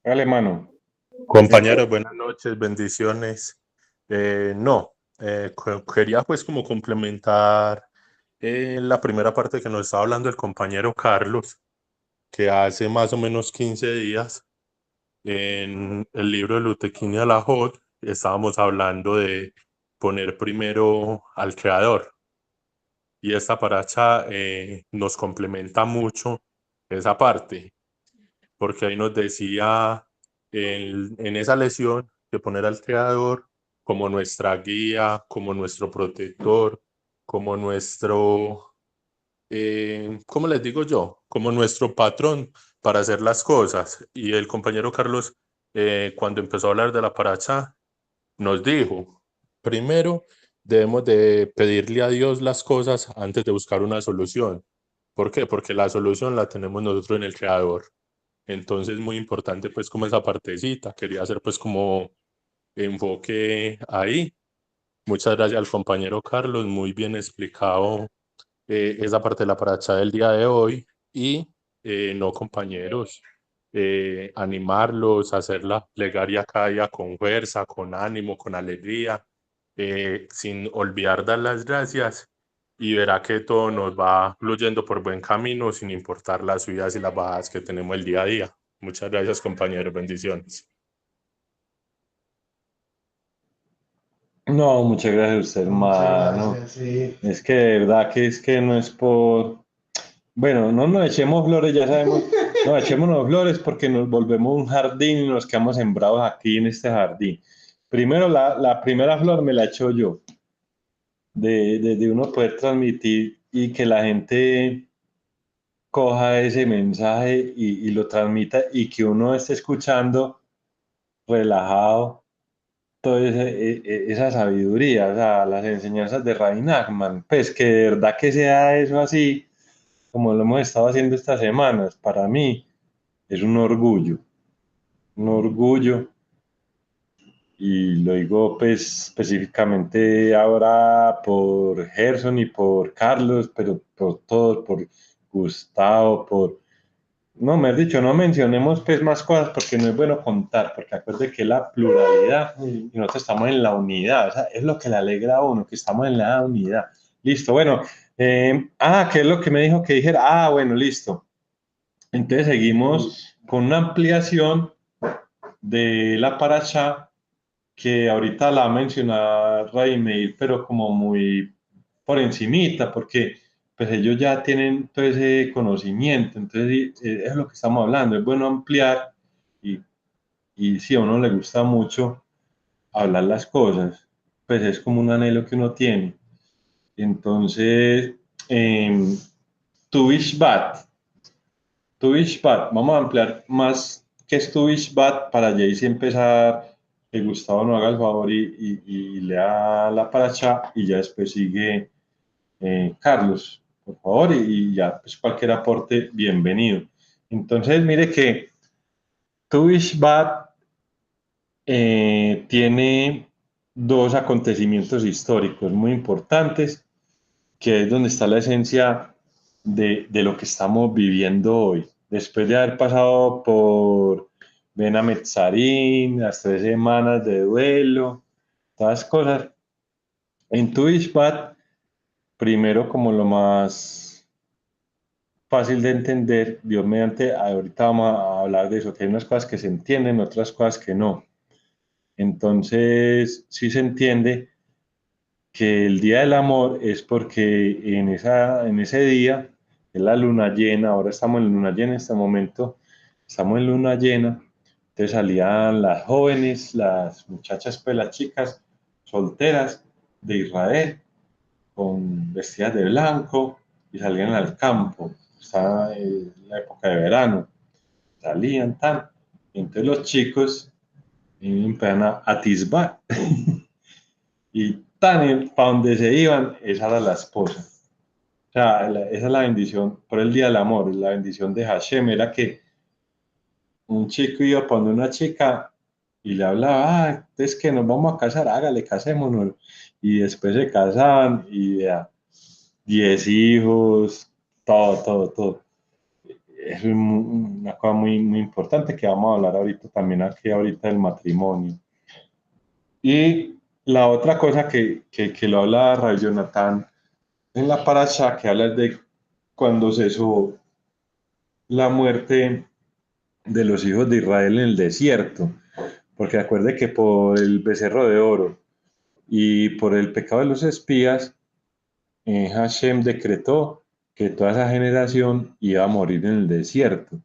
hágale mano. Compañeros, buenas noches, bendiciones. Quería pues como complementar la primera parte que nos estaba hablando el compañero Carlos, que hace más o menos 15 días en el libro de Lutequín y Alajot estábamos hablando de poner primero al Creador. Y esta paracha nos complementa mucho esa parte, porque ahí nos decía en esa lección que poner al Creador como nuestra guía, como nuestro protector, como nuestro, ¿cómo les digo yo? Como nuestro patrón para hacer las cosas. Y el compañero Carlos, cuando empezó a hablar de la paracha, nos dijo, primero debemos de pedirle a Dios las cosas antes de buscar una solución. ¿Por qué? Porque la solución la tenemos nosotros en el Creador. Entonces, muy importante, pues, como esa partecita. Quería hacer, pues, como enfoque ahí. Muchas gracias al compañero Carlos, muy bien explicado esa parte de la paracha del día de hoy. Y no, compañeros, animarlos, hacer la plegaria cada día con fuerza, con ánimo, con alegría, sin olvidar dar las gracias. Y verá que todo nos va fluyendo por buen camino, sin importar las subidas y las bajadas que tenemos el día a día. Muchas gracias, compañeros. Bendiciones. No, muchas gracias a usted, hermano. Gracias, sí. Es que de verdad que es que no es por... Bueno, no nos echemos flores, ya sabemos, no echémonos flores porque nos volvemos un jardín y nos quedamos sembrados aquí en este jardín. Primero, la primera flor me la echo yo, de uno poder transmitir y que la gente coja ese mensaje y lo transmita y que uno esté escuchando relajado toda esa sabiduría, o sea, las enseñanzas de Rabbi Nachman, pues que de verdad que sea eso así, como lo hemos estado haciendo estas semanas, para mí es un orgullo, y lo digo pues específicamente ahora por Gerson y por Carlos, pero por todos, por Gustavo, por... No, me has dicho, no mencionemos pues más cosas porque no es bueno contar, porque acuérdate que la pluralidad y nosotros estamos en la unidad, o sea, es lo que le alegra a uno, que estamos en la unidad. Listo, bueno, ¿qué es lo que me dijo que dijera? Bueno, listo. Entonces seguimos con una ampliación de la paracha que ahorita la va a mencionar Raimir, pero como muy por encimita, porque pues ellos ya tienen todo ese conocimiento, entonces es lo que estamos hablando, es bueno ampliar y, y si a uno le gusta mucho hablar las cosas, pues es como un anhelo que uno tiene. Entonces, eh, Tu Bishvat, vamos a ampliar más qué es Tu Bishvat para ya y empezar, que Gustavo nos haga el favor y lea la paracha y ya después sigue Carlos, por favor, y ya pues cualquier aporte, bienvenido. Entonces, mire que Tu Bishvat tiene dos acontecimientos históricos muy importantes, que es donde está la esencia de lo que estamos viviendo hoy. Después de haber pasado por Ben Ametzarín, las 3 semanas de duelo, todas las cosas, en Tu Ishbat, primero como lo más fácil de entender, Dios mediante, ahorita vamos a hablar de eso, que hay unas cosas que se entienden, otras cosas que no. Entonces, sí se entiende que el Día del Amor es porque en ese día es la luna llena, ahora estamos en luna llena en este momento, estamos en luna llena, entonces salían las jóvenes, las muchachas, pues las chicas solteras de Israel, vestidas de blanco y salían al campo, estaba en la época de verano, salían tan, y entonces los chicos empezaron a atisbar. Y tan para donde se iban, esa era la esposa. O sea, esa es la bendición por el Día del Amor. La bendición de Hashem era que un chico iba para donde una chica y le hablaba, ah, es que nos vamos a casar, hágale, casémonos. Y después se casaban y ya, 10 hijos, todo, todo, todo. Es una cosa muy, muy importante que vamos a hablar ahorita también aquí, ahorita del matrimonio. Y la otra cosa que lo habla Rabbi Jonathan en la parasha, que habla de cuando cesó la muerte de los hijos de Israel en el desierto, porque acuerde que por el becerro de oro y por el pecado de los espías, Hashem decretó que toda esa generación iba a morir en el desierto.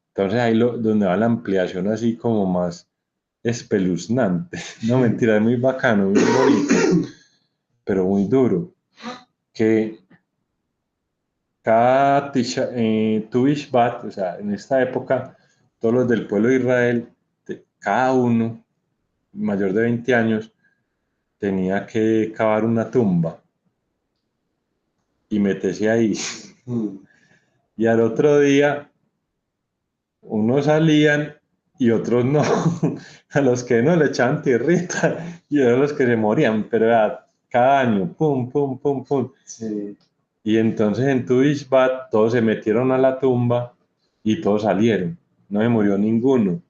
Entonces ahí donde va la ampliación así como más espeluznante. No, mentira, es muy bacano, muy bonito, pero muy duro. Que cada Tu Bishvat, o sea, en esta época, todos los del pueblo de Israel, cada uno mayor de 20 años, tenía que cavar una tumba y meterse ahí. Y al otro día, unos salían y otros no. A los que no le echaban tierrita y a los que se morían, pero era cada año, pum, pum, pum, pum. Sí. Y entonces en Tu Bishvat todos se metieron a la tumba y todos salieron. No se murió ninguno,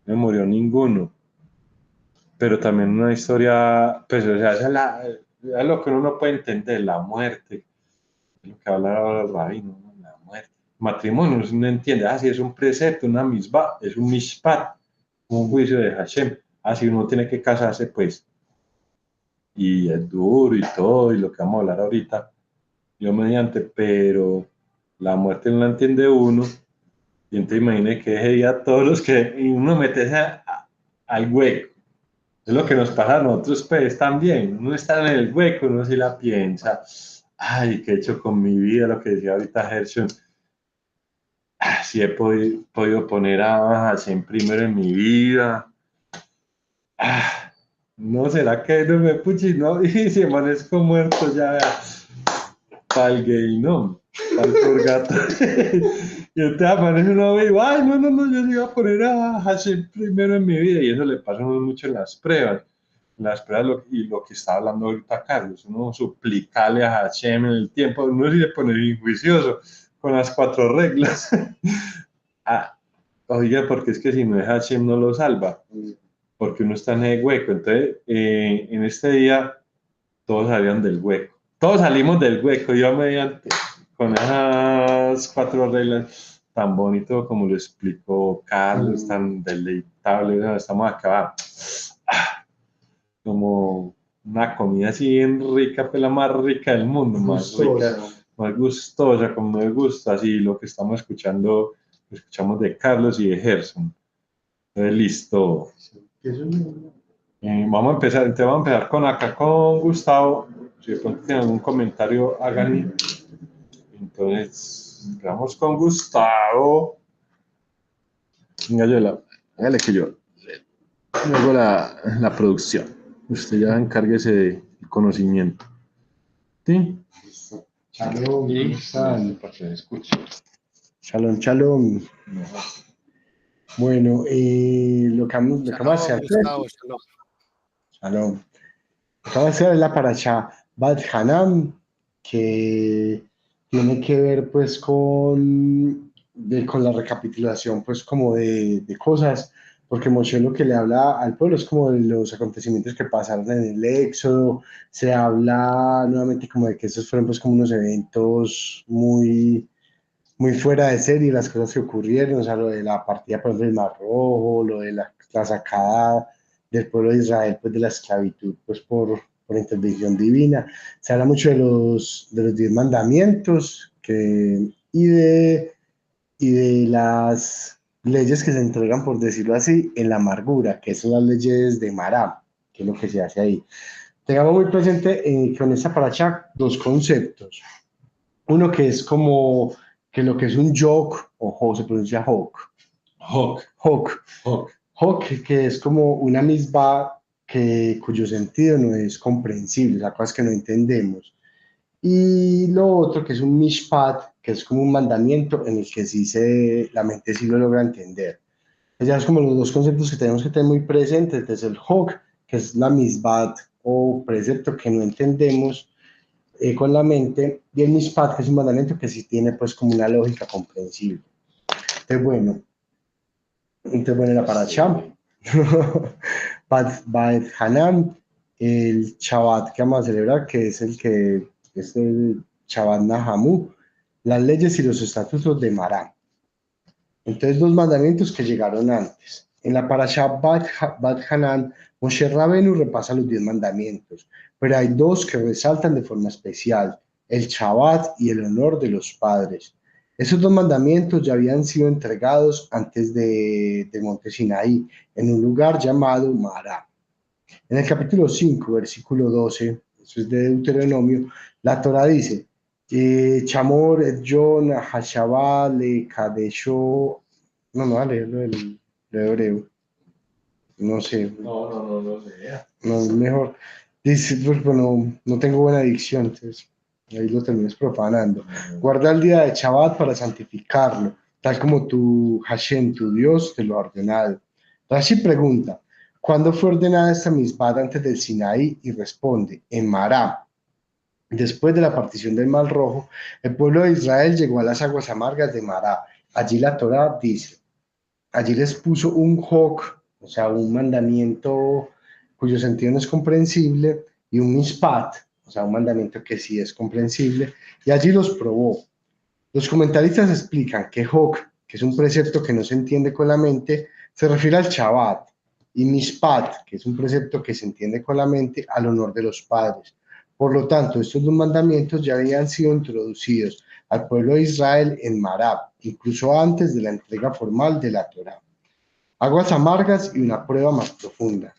no se murió ninguno. Pero también una historia, pues, o sea, es lo que uno no puede entender, la muerte, es lo que habla ahora el rabino, ¿no? La muerte. Matrimonio, uno no entiende, ah, si es un precepto, una misbah, es un mishpat, un juicio de Hashem, ah, si uno tiene que casarse, pues, y es duro y todo, y lo que vamos a hablar ahorita, yo mediante, pero la muerte no la entiende uno, y entonces imagine que ese día todos los que, y uno mete al hueco. Es lo que nos pasa a nosotros, pues, también. Uno está en el hueco, uno sí la piensa. Ay, ¿qué he hecho con mi vida? Lo que decía ahorita Gershon. Ah, sí he podido poner a Hashem primero en mi vida. Ah, no, ¿será que no me puchi? No, y si amanezco muerto ya pa'l gay, no, pa'l purgatorio. Y entonces amanece uno y digo, ay, no, no, no, yo sí iba a poner a Hashem primero en mi vida. Y eso le pasa a uno mucho en las pruebas. Y lo que está hablando ahorita Carlos, uno suplicarle a Hashem en el tiempo, uno sí se pone bien juicioso con las 4 reglas. Ah, oiga, porque es que si no es Hashem no lo salva, porque uno está en el hueco. Entonces, en este día todos salían del hueco, todos salimos del hueco, yo mediante, con esas 4 reglas tan bonito como lo explicó Carlos, tan deleitable, ¿no? Estamos acá. Como una comida así bien rica, pues la más rica del mundo, más rica, más gustosa, como me gusta, así lo que estamos escuchando, lo escuchamos de Carlos y de Gerson. Entonces, listo. Vamos a empezar, entonces vamos a empezar con acá con Gustavo. Si de pronto tienen algún comentario, háganlo. Entonces, vamos con Gustavo. Venga, hágale que yo hago la producción. Usted ya encárguese del conocimiento. ¿Sí? Shalom, Y para que se escuche. Shalom, shalom. Bueno, lo que vamos a hacer, Gustavo, shalom. shalom. Lo que vamos a hacer es la parasha Bat Hanan, que tiene que ver pues con la recapitulación pues como de cosas, porque Moshe lo que le habla al pueblo es como de los acontecimientos que pasaron en el Éxodo, se habla nuevamente como de que estos fueron pues como unos eventos muy fuera de serie, las cosas que ocurrieron, o sea, lo de la partida por ejemplo, del Mar Rojo, lo de la sacada del pueblo de Israel, pues de la esclavitud, pues por intervención divina. Se habla mucho de los 10 mandamientos y de las leyes que se entregan, por decirlo así, en la amargura, que son las leyes de Mará, que es lo que se hace ahí. Tengamos muy presente con esta paracha dos conceptos. Uno que es como que lo que es un yok, o se pronuncia hok. Hok, que es como una misma cuyo sentido no es comprensible, la cosa que no entendemos. Y lo otro que es un mishpat, que es como un mandamiento en el que la mente sí lo logra entender. Ya es como los dos conceptos que tenemos que tener muy presentes. Entonces el hok, que es la misbat o precepto que no entendemos con la mente, y el mishpat, que es un mandamiento que sí tiene pues como una lógica comprensible. Entonces bueno, la paracha. Bad Hanan, el Shabbat que vamos a celebrar, que es el Shabbat Nahamu, las leyes y los estatutos de Mará. Entonces, los mandamientos que llegaron antes. En la parasha Bad Hanan, Moshe Rabenu repasa los 10 mandamientos, pero hay dos que resaltan de forma especial, el Shabbat y el honor de los padres. Esos dos mandamientos ya habían sido entregados antes de Monte Sinaí, en un lugar llamado Mará. En el capítulo 5, versículo 12, eso es de Deuteronomio, la Torah dice, Chamor et Jon Hashabah le Kadesho, no, voy a leerlo del hebreo, no sé. No sé. No, mejor. Dice, pues, bueno, no tengo buena dicción, entonces ahí lo terminas profanando. Guarda el día de Shabbat para santificarlo, tal como tu Hashem, tu Dios, te lo ha ordenado. Rashi pregunta, ¿cuándo fue ordenada esta misbah antes del Sinaí? Y responde, en Mará. Después de la partición del Mar Rojo, el pueblo de Israel llegó a las aguas amargas de Mará. Allí la Torá dice, allí les puso un hok, o sea, un mandamiento cuyo sentido no es comprensible, y un mishpat, o sea, un mandamiento que sí es comprensible, y allí los probó. Los comentaristas explican que hok, que es un precepto que no se entiende con la mente, se refiere al Shabbat, y mishpat, que es un precepto que se entiende con la mente, al honor de los padres. Por lo tanto, estos dos mandamientos ya habían sido introducidos al pueblo de Israel en Marab, incluso antes de la entrega formal de la Torá. Aguas amargas y una prueba más profunda.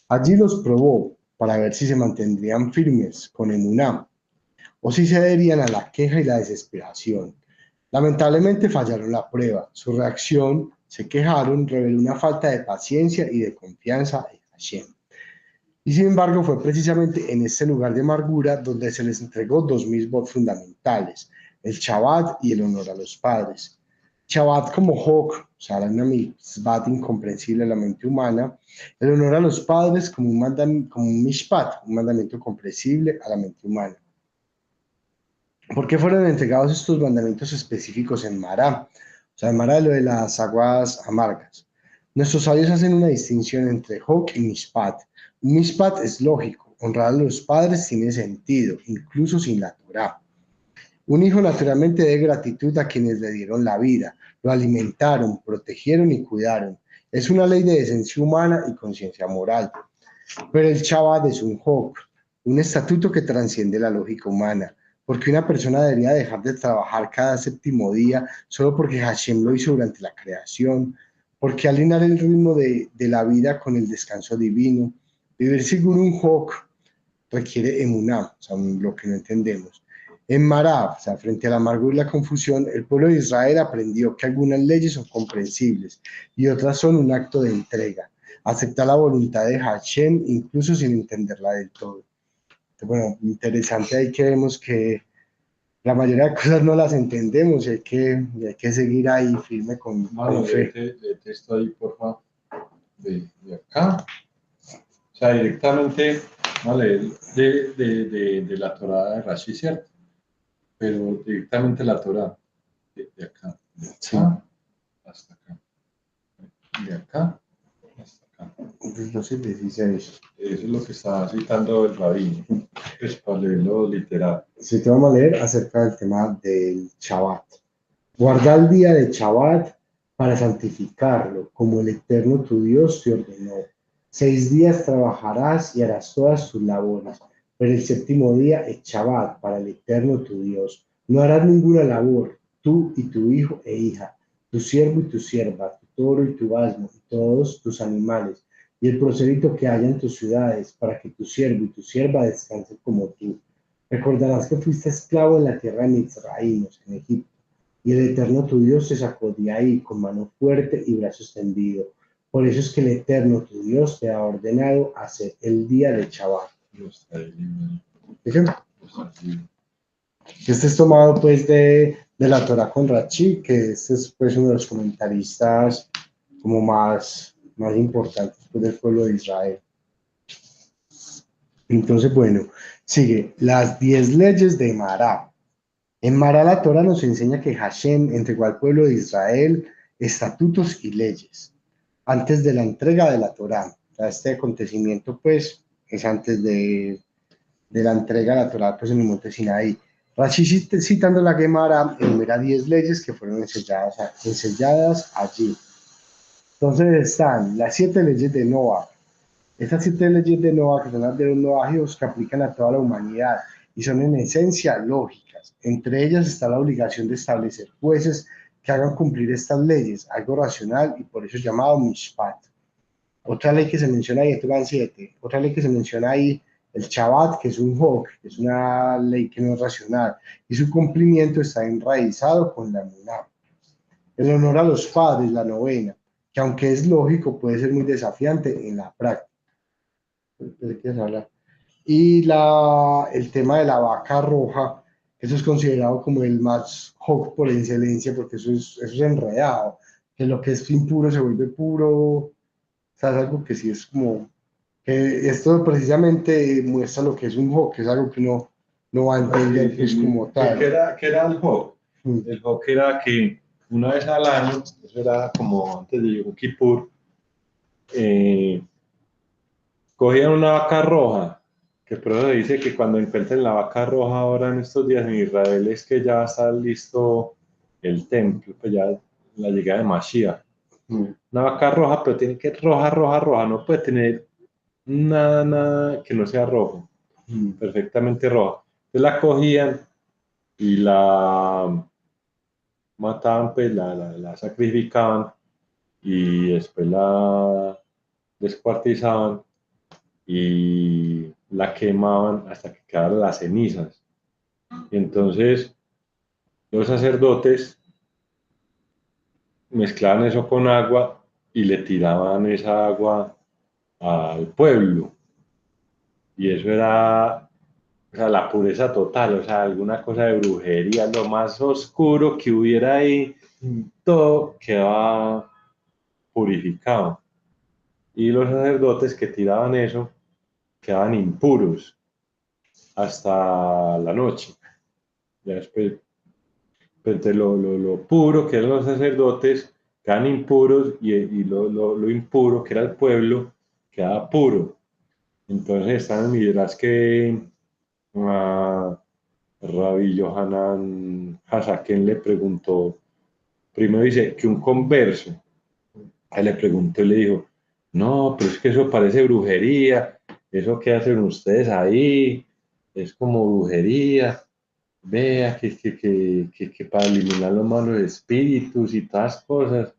Allí los probó para ver si se mantendrían firmes con emuná o si se adherían a la queja y la desesperación. Lamentablemente fallaron la prueba. Su reacción, se quejaron, reveló una falta de paciencia y de confianza en Hashem. Y sin embargo fue precisamente en este lugar de amargura donde se les entregó dos mitzvot fundamentales, el Shabbat y el honor a los padres. Shabbat como hok, o sea, una mitzvah incomprensible a la mente humana, el honor a los padres como un mishpat, un mandamiento comprensible a la mente humana. ¿Por qué fueron entregados estos mandamientos específicos en Mará? O sea, en Mará lo de las aguas amargas. Nuestros sabios hacen una distinción entre hok y mishpat. Un mishpat es lógico, honrar a los padres tiene sentido, incluso sin la Torá. Un hijo naturalmente debe gratitud a quienes le dieron la vida, lo alimentaron, protegieron y cuidaron. Es una ley de decencia humana y conciencia moral. Pero el Shabbat es un hok, un estatuto que trasciende la lógica humana. Porque una persona debería dejar de trabajar cada séptimo día solo porque Hashem lo hizo durante la creación. Porque alinear el ritmo de la vida con el descanso divino. Vivir según un hok requiere emuná, o sea, lo que no entendemos. En Mará, o sea, frente a la amargura y la confusión, el pueblo de Israel aprendió que algunas leyes son comprensibles y otras son un acto de entrega. Aceptar la voluntad de Hashem incluso sin entenderla del todo. Entonces, bueno, interesante ahí que vemos que la mayoría de cosas no las entendemos y hay que seguir ahí firme con fe. Léete esto ahí, por favor, de acá. O sea, directamente, vale, de la Torá de Rashi, ¿cierto? Pero directamente la Torá, de acá, Sí. Hasta acá, de acá hasta acá. 12:16. Eso es lo que está citando el rabino, pues para leerlo literal. Sí, te vamos a leer acerca del tema del Shabbat. Guarda el día de Shabbat para santificarlo, como el Eterno tu Dios te ordenó. 6 días trabajarás y harás todas tus labores, pero el séptimo día es Shabbat para el Eterno tu Dios. No harás ninguna labor, tú y tu hijo e hija, tu siervo y tu sierva, tu toro y tu asno, y todos tus animales, y el prosélito que haya en tus ciudades, para que tu siervo y tu sierva descansen como tú. Recordarás que fuiste esclavo en la tierra de Mizraímos, en Egipto, y el Eterno tu Dios te sacó de ahí con mano fuerte y brazo extendido. Por eso es que el Eterno tu Dios te ha ordenado hacer el día de Shabbat. Este es tomado pues de la Torá con Rachi, que este es pues uno de los comentaristas como más importantes pues, del pueblo de Israel. Entonces, bueno, sigue las 10 leyes de Mará. En Mará la Torá nos enseña que Hashem entregó al pueblo de Israel estatutos y leyes antes de la entrega de la Torá. O sea, este acontecimiento pues es antes de la entrega de la Torá pues en el monte Sinaí. Rashi citando la Gemara enumera 10 leyes que fueron enseñadas allí. Entonces están las 7 leyes de Noah. Estas 7 leyes de Noah, que son las de los noajios, que aplican a toda la humanidad y son en esencia lógicas. Entre ellas está la obligación de establecer jueces que hagan cumplir estas leyes, algo racional y por eso es llamado Mishpat. Otra ley que se menciona ahí, esto van 7. Otra ley que se menciona ahí, el Shabbat, que es un hok, que es una ley que no es racional y su cumplimiento está enraizado con la emuná. El honor a los padres, la novena, que aunque es lógico, puede ser muy desafiante en la práctica. Y el tema de la vaca roja, eso es considerado como el más hok por excelencia, porque eso es enredado, que lo que es impuro se vuelve puro, o sea, es algo que sí es como, que esto precisamente muestra lo que es un hok, que es algo que no va a entender pues, como tal. ¿Qué era el hok? El hok era que una vez al año, eso era como antes de Yom Kippur, cogían una vaca roja, que por eso se dice que cuando encuentren la vaca roja ahora en estos días en Israel es que ya está listo el templo, pues ya la llegada de Mashiach. Una vaca roja, pero tiene que ser roja, roja, roja, no puede tener nada que no sea rojo, perfectamente roja. Entonces la cogían y la mataban, pues la sacrificaban y después la descuartizaban y la quemaban hasta que quedaran las cenizas. Y entonces los sacerdotes mezclaban eso con agua y le tiraban esa agua al pueblo. Y eso era, o sea, la pureza total, o sea, alguna cosa de brujería, lo más oscuro que hubiera ahí, todo quedaba purificado. Y los sacerdotes que tiraban eso quedaban impuros hasta la noche. Ya después, pues, lo puro que eran los sacerdotes quedaban impuros y lo impuro que era el pueblo quedaba puro. Entonces están en Midrash que Rabbi Yohanan Hasaken le preguntó, primero dice que un converso, él le preguntó y le dijo, no, pero es que eso parece brujería, eso que hacen ustedes ahí, es como brujería, vea que para eliminar los malos espíritus y todas cosas,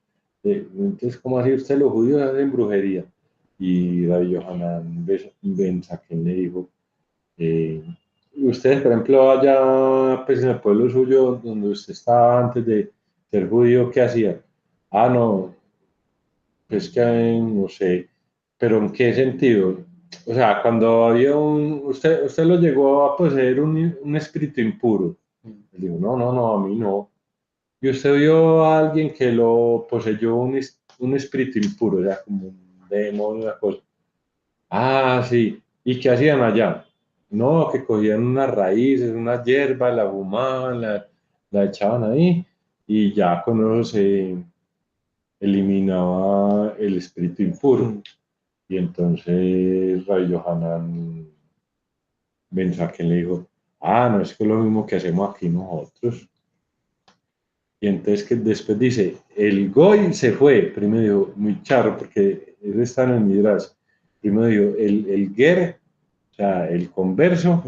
entonces, ¿cómo así usted los judíos hacen brujería? Y Rabbi Yohanan Ben Saken le dijo, ustedes, por ejemplo, allá pues, en el pueblo suyo, donde usted estaba antes de ser judío, ¿qué hacía? Ah, no, pues que no sé, pero ¿en qué sentido? O sea, cuando había usted lo llegó a poseer un espíritu impuro. Le digo, no, a mí no. Y usted vio a alguien que lo poseyó un espíritu impuro, o sea, como un demonio, una cosa. Ah, sí. ¿Y qué hacían allá? No, que cogían unas raíces, unas hierbas, la fumaban, la echaban ahí y ya con eso se eliminaba el espíritu impuro. Y entonces Rabbi Yohanan Ben Zaken le dijo, ah, no es que es lo mismo que hacemos aquí nosotros. Y entonces que después dice, el Goy se fue. Primero dijo, muy charro, porque él está en el Midrash. Primero dijo, el Ger, o sea, el converso,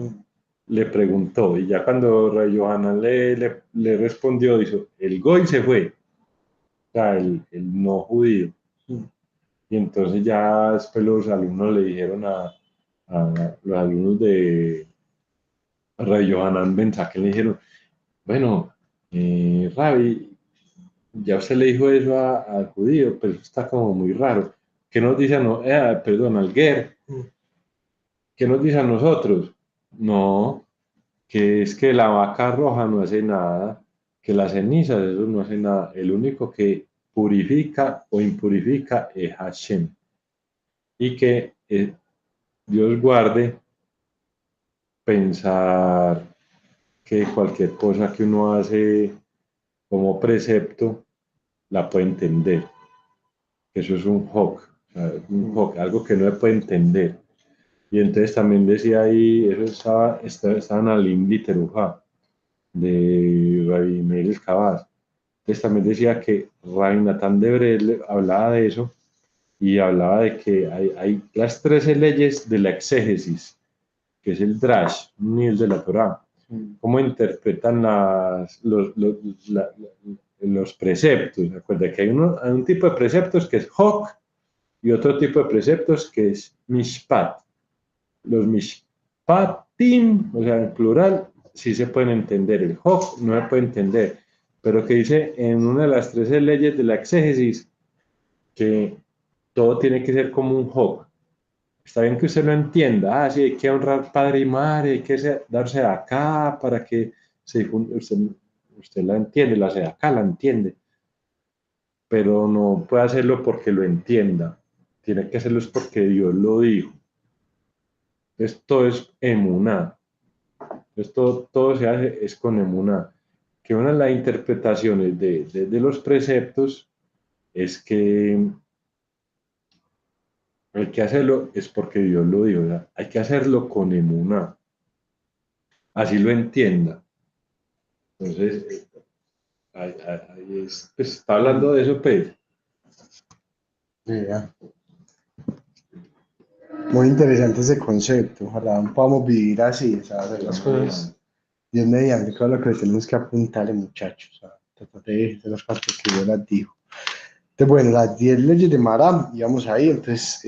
le preguntó. Y ya cuando Ray Johanan le respondió, dijo, el Goy se fue. O sea, el no judío. Y entonces ya después los alumnos le dijeron a los alumnos de Ray Johanan Ben Zakkai, le dijeron, bueno, Rabbi, ya usted le dijo eso al judío, pero eso está como muy raro. ¿Qué nos dice perdón, al Ger? ¿Qué nos dice a nosotros? No, que es que la vaca roja no hace nada, que las cenizas, eso no hace nada. El único que purifica o impurifica es Hashem. Y que Dios guarde pensar que cualquier cosa que uno hace como precepto la puede entender. Eso es un hoc, algo que no se puede entender. Y entonces también decía ahí, eso estaba en la Limdi Terujá de Rabbi Meir Cabaz. Entonces también decía que Rabbi Natán de Brel hablaba de eso y hablaba de que hay las 13 leyes de la exégesis, que es el Drash, ni el de la Torah. Cómo interpretan los preceptos. Recuerda que hay un tipo de preceptos que es Hok y otro tipo de preceptos que es Mishpat. Los Mishpatim, o sea, en plural, sí se pueden entender. El Hok no se puede entender. Pero que dice en una de las 13 leyes de la exégesis que todo tiene que ser como un Hok. Está bien que usted lo entienda, sí, hay que honrar padre y madre, hay que darse de acá para que usted la entiende, la de acá la entiende, pero no puede hacerlo porque lo entienda, tiene que hacerlo es porque Dios lo dijo. Esto es emuná, todo se hace es con emuná, que una de las interpretaciones de los preceptos es que hay que hacerlo es porque Dios lo dijo, ¿verdad? Hay que hacerlo con emuná, así lo entienda. Entonces, ahí pues, está hablando de eso, pues. Yeah. Muy interesante ese concepto. Ojalá podamos vivir así, o sea, hacer las cosas Dios mediante, todo lo que le tenemos que apuntarle, muchachos. O sea, tratar de las cosas que Dios las dijo. Entonces, bueno, las 10 leyes de Maram, íbamos ahí, entonces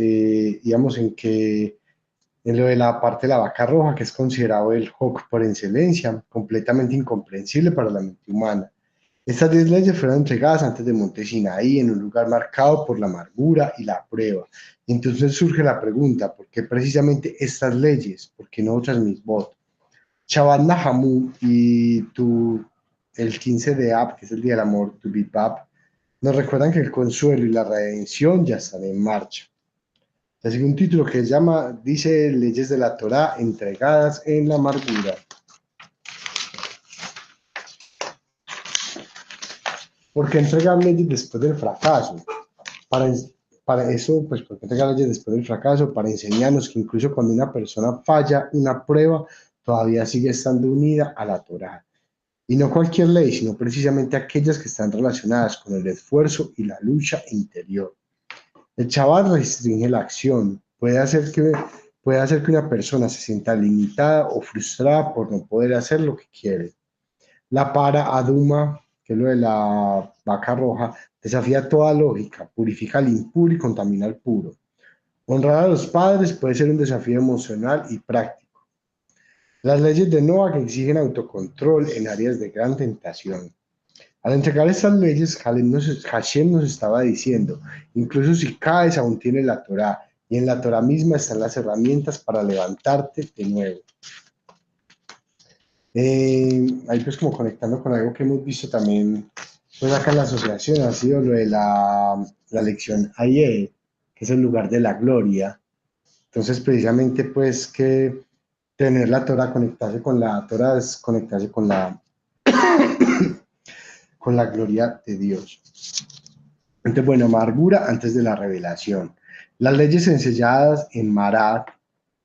íbamos en lo de la parte de la vaca roja, que es considerado el Hok por excelencia, completamente incomprensible para la mente humana. Estas 10 leyes fueron entregadas antes de Monte Sinaí, en un lugar marcado por la amargura y la prueba. Entonces surge la pregunta, ¿por qué precisamente estas leyes? ¿Por qué no otras misbot? Shabbat Nahamu el 15 de Ab, que es el Día del Amor, Tu Bab, nos recuerdan que el consuelo y la redención ya están en marcha. Así un título que dice Leyes de la Torá entregadas en la amargura. ¿Por qué entregar leyes después del fracaso? Para eso, pues, ¿por qué entregar leyes después del fracaso? Para enseñarnos que incluso cuando una persona falla una prueba, todavía sigue estando unida a la Torá. Y no cualquier ley, sino precisamente aquellas que están relacionadas con el esfuerzo y la lucha interior. El Shabbat restringe la acción, puede hacer que una persona se sienta limitada o frustrada por no poder hacer lo que quiere. La para Aduma, que es lo de la vaca roja, desafía toda lógica, purifica al impuro y contamina al puro. Honrar a los padres puede ser un desafío emocional y práctico. Las leyes de Noah que exigen autocontrol en áreas de gran tentación. Al entregar estas leyes, Hashem nos estaba diciendo, incluso si caes, aún tienes la Torá, y en la Torá misma están las herramientas para levantarte de nuevo. Ahí pues como conectando con algo que hemos visto también, pues acá en la asociación, ha sido lo de la lección ayer, que es el lugar de la gloria. Entonces precisamente pues que tener la Torá, conectarse con la Torá es conectarse con la gloria de Dios. Entonces, bueno, amargura antes de la revelación. Las leyes enseñadas en Marat,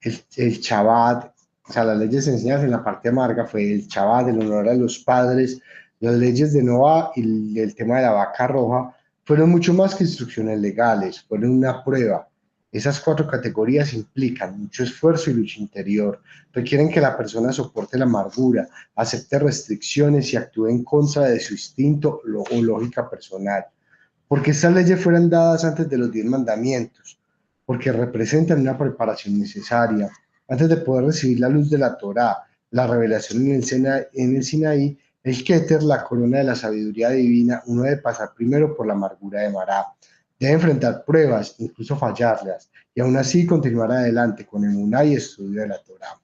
el Shabbat, o sea, las leyes enseñadas en la parte amarga fue el Shabbat, el honor a los padres, Las leyes de Noah y el tema de la vaca roja fueron mucho más que instrucciones legales, fueron una prueba. Esas 4 categorías implican mucho esfuerzo y lucha interior, requieren que la persona soporte la amargura, acepte restricciones y actúe en contra de su instinto o lógica personal. Porque estas leyes fueron dadas antes de los 10 mandamientos, porque representan una preparación necesaria. Antes de poder recibir la luz de la Torá, la revelación en el Sinaí, el Keter, la corona de la sabiduría divina, uno debe pasar primero por la amargura de Mará. Debe enfrentar pruebas, incluso fallarlas, y aún así continuar adelante con emuná y estudio de la Torá.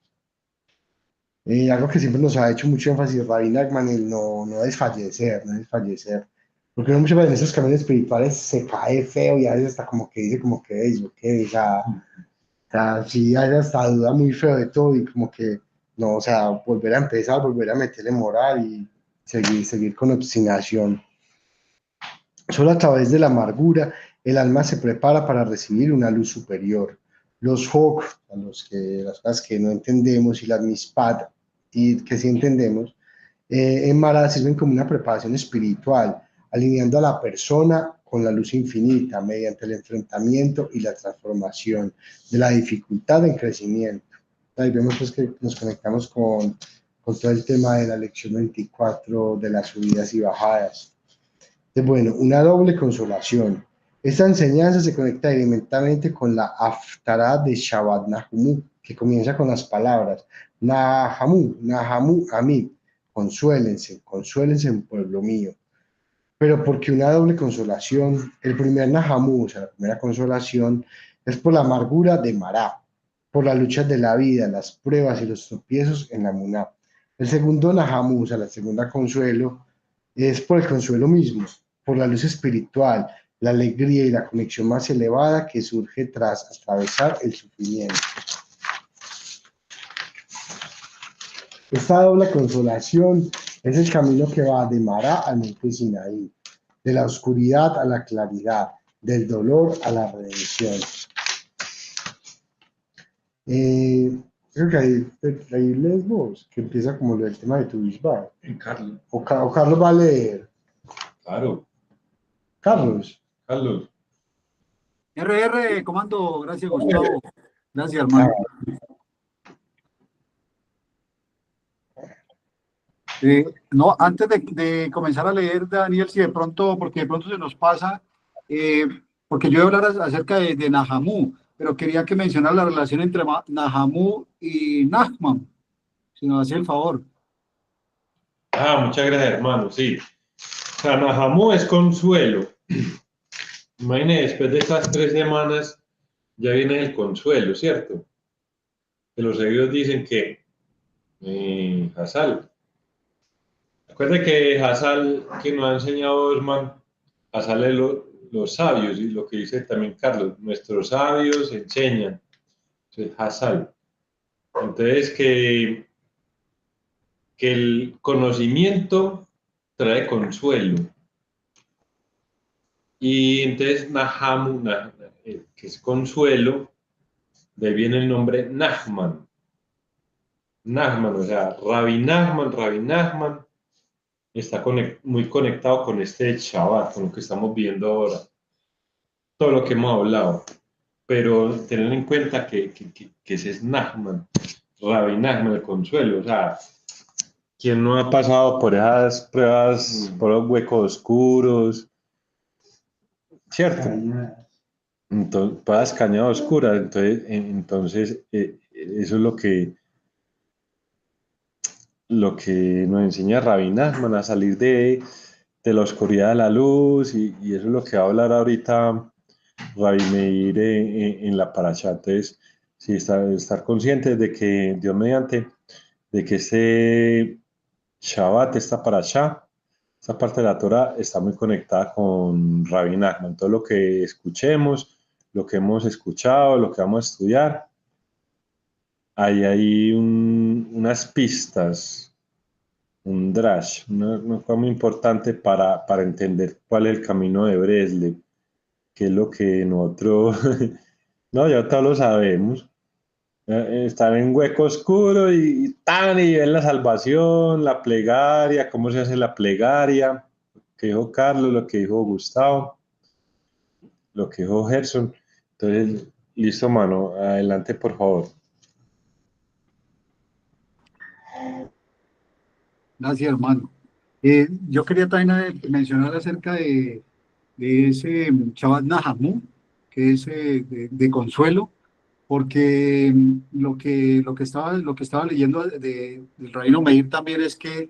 Algo que siempre nos ha hecho mucho énfasis Rabbi Nachman, el no desfallecer, no desfallecer. Porque uno muchas veces en esos caminos espirituales se cae feo y a veces hasta como que dice como que es, ok, o sea, sí, hay hasta duda muy feo de todo y como que, no, o sea, volver a empezar, volver a meterle moral y seguir con obstinación. Solo a través de la amargura el alma se prepara para recibir una luz superior. Los Hok, las cosas que no entendemos, y las Mispad, y que sí entendemos, en Mara sirven como una preparación espiritual, alineando a la persona con la luz infinita mediante el enfrentamiento y la transformación de la dificultad en crecimiento. Ahí vemos pues, que nos conectamos con todo el tema de la lección 24 de las subidas y bajadas. Bueno, una doble consolación. Esta enseñanza se conecta directamente con la Haftarah de Shabbat Nahumu, que comienza con las palabras Nahamu, Nahamu, Amid, consuélense, consuélense, pueblo mío. Pero porque una doble consolación, el primer Nahamu, o sea, la primera consolación, es por la amargura de Mará, por las luchas de la vida, las pruebas y los tropiezos en la Muná. El segundo Nahamu, o sea, la segunda consuelo, es por el consuelo mismo, por la luz espiritual, la alegría y la conexión más elevada que surge tras atravesar el sufrimiento. Esta doble consolación es el camino que va de Mará al monte Sinaí, de la oscuridad a la claridad, del dolor a la redención. Creo que ahí lees vos, que empieza como el tema de tu Bishbar. En Carlos. O Carlos va a leer. Claro. Carlos. Carlos. RR, comando, gracias Gustavo. Gracias, hermano. No, antes de comenzar a leer, Daniel, si de pronto, porque de pronto se nos pasa, porque yo voy a hablar acerca de Nahamu, pero quería que mencionara la relación entre Nahamu y Nachman, si nos hacía el favor. Muchas gracias, hermano. Sí. O sea, Nahamu es consuelo. Imagínate, después de estas 3 semanas ya viene el consuelo, ¿cierto? Que los sabios dicen que Hassal. Recuerda que Hassal, que nos ha enseñado Osman, Hassal es los sabios, y lo que dice también Carlos, nuestros sabios enseñan. Entonces, Hassal. Entonces, que el conocimiento trae consuelo. Y entonces Nahamu, que es consuelo, de ahí viene el nombre Nachman. Nachman, o sea, Rabbi Nachman está muy conectado con este Shabbat, con lo que estamos viendo ahora. Todo lo que hemos hablado. Pero tener en cuenta que ese es Nachman, Rabbi Nachman, el consuelo. O sea, ¿quién no ha pasado por esas pruebas, por los huecos oscuros? ¿Cierto? Entonces, para las cañadas oscuras, entonces eso es lo que nos enseña Rabbi Nachman, a salir de la oscuridad a la luz, y eso es lo que va a hablar ahorita Rabbi Meir en la parasha. Entonces, sí, estar conscientes de que Dios mediante, de que este Shabbat, esta parasha, esta parte de la Torah está muy conectada con Rabbi Nachman. Todo lo que escuchemos, lo que hemos escuchado, lo que vamos a estudiar, hay unas pistas, un drash, una cosa muy importante para entender cuál es el camino de Breslev, que es lo que nosotros, no, ya todos lo sabemos, Están en hueco oscuro y ven la salvación, la plegaria, cómo se hace la plegaria, lo que dijo Carlos, lo que dijo Gustavo, lo que dijo Gerson. Entonces, listo, mano, adelante, por favor. Gracias, hermano. Yo quería también mencionar acerca de ese Shabbat Nahamu, que es de consuelo, porque lo que estaba leyendo del Rabino Meir también es que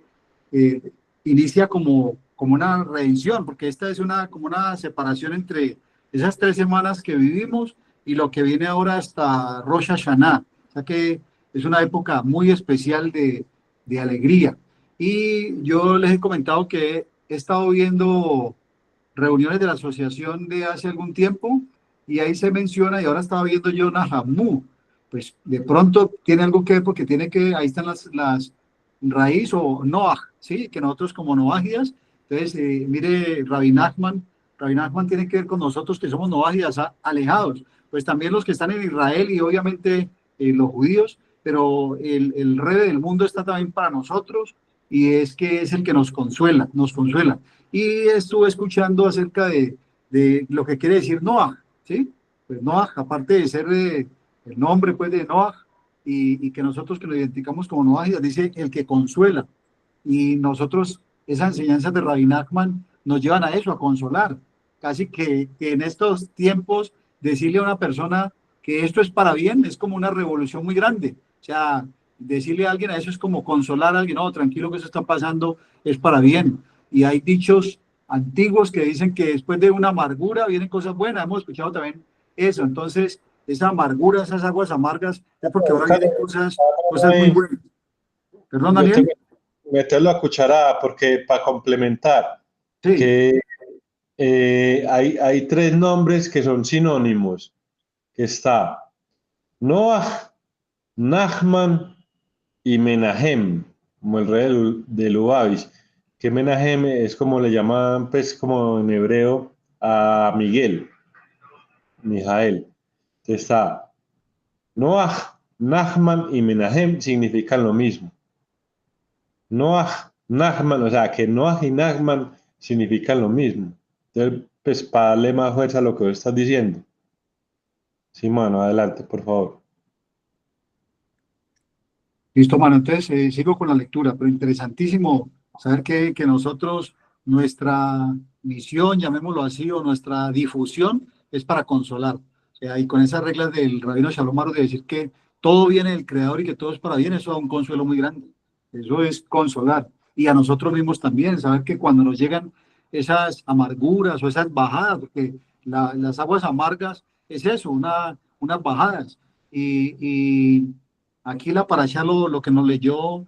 eh, inicia como una redención, porque esta es como una separación entre esas 3 semanas que vivimos y lo que viene ahora hasta Rosh Hashanah. O sea que es una época muy especial de alegría. Y yo les he comentado que he estado viendo reuniones de la asociación de hace algún tiempo y ahí se menciona, y ahora estaba viendo yo Nahamu, pues de pronto tiene algo que ver porque ahí están las raíz o Noah, ¿sí? Que nosotros como Noahidas, entonces mire Rabbi Nachman tiene que ver con nosotros que somos Noahidas alejados, pues también los que están en Israel y obviamente los judíos, pero el rey del mundo está también para nosotros y es que es el que nos consuela, nos consuela. Y estuve escuchando acerca de lo que quiere decir Noah, ¿sí? Pues Noah, aparte de ser el nombre pues de Noah, y que nosotros que nos identificamos como Noah, dice el que consuela. Y nosotros, esas enseñanzas de Rabbi Nachman nos llevan a eso, a consolar. Casi que en estos tiempos decirle a una persona que esto es para bien es como una revolución muy grande. O sea, decirle a alguien a eso es como consolar a alguien, no, tranquilo que eso está pasando, es para bien. Y hay dichos antiguos que dicen que después de una amargura vienen cosas buenas. Hemos escuchado también eso. Entonces, esa amargura, esas aguas amargas, es porque ahora vienen cosas muy buenas. Perdón, Yo te Daniel. meterlo a cucharada porque para complementar, Sí, que hay 3 nombres que son sinónimos, que está Noah, Nachman y Menahem, como el rey de Lubavitch, que Menahem es como le llaman, pues, como en hebreo, a Miguel, Mijael. Entonces está Noah, Nachman y Menahem significan lo mismo. Noah, Nachman, o sea, que Noah y Nachman significan lo mismo. Entonces, pues, para darle más fuerza a lo que vos estás diciendo. Sí, mano, adelante, por favor. listo, mano. Entonces, sigo con la lectura, pero interesantísimo saber que nosotros, nuestra misión, llamémoslo así, o nuestra difusión es para consolar. O sea, y con esas reglas del Rabino Shalom Aruch de decir que todo viene del Creador y que todo es para bien, eso da un consuelo muy grande. Eso es consolar. Y a nosotros mismos también, saber que cuando nos llegan esas amarguras o esas bajadas, porque las aguas amargas es eso, unas bajadas. Y aquí la parasha lo que nos leyó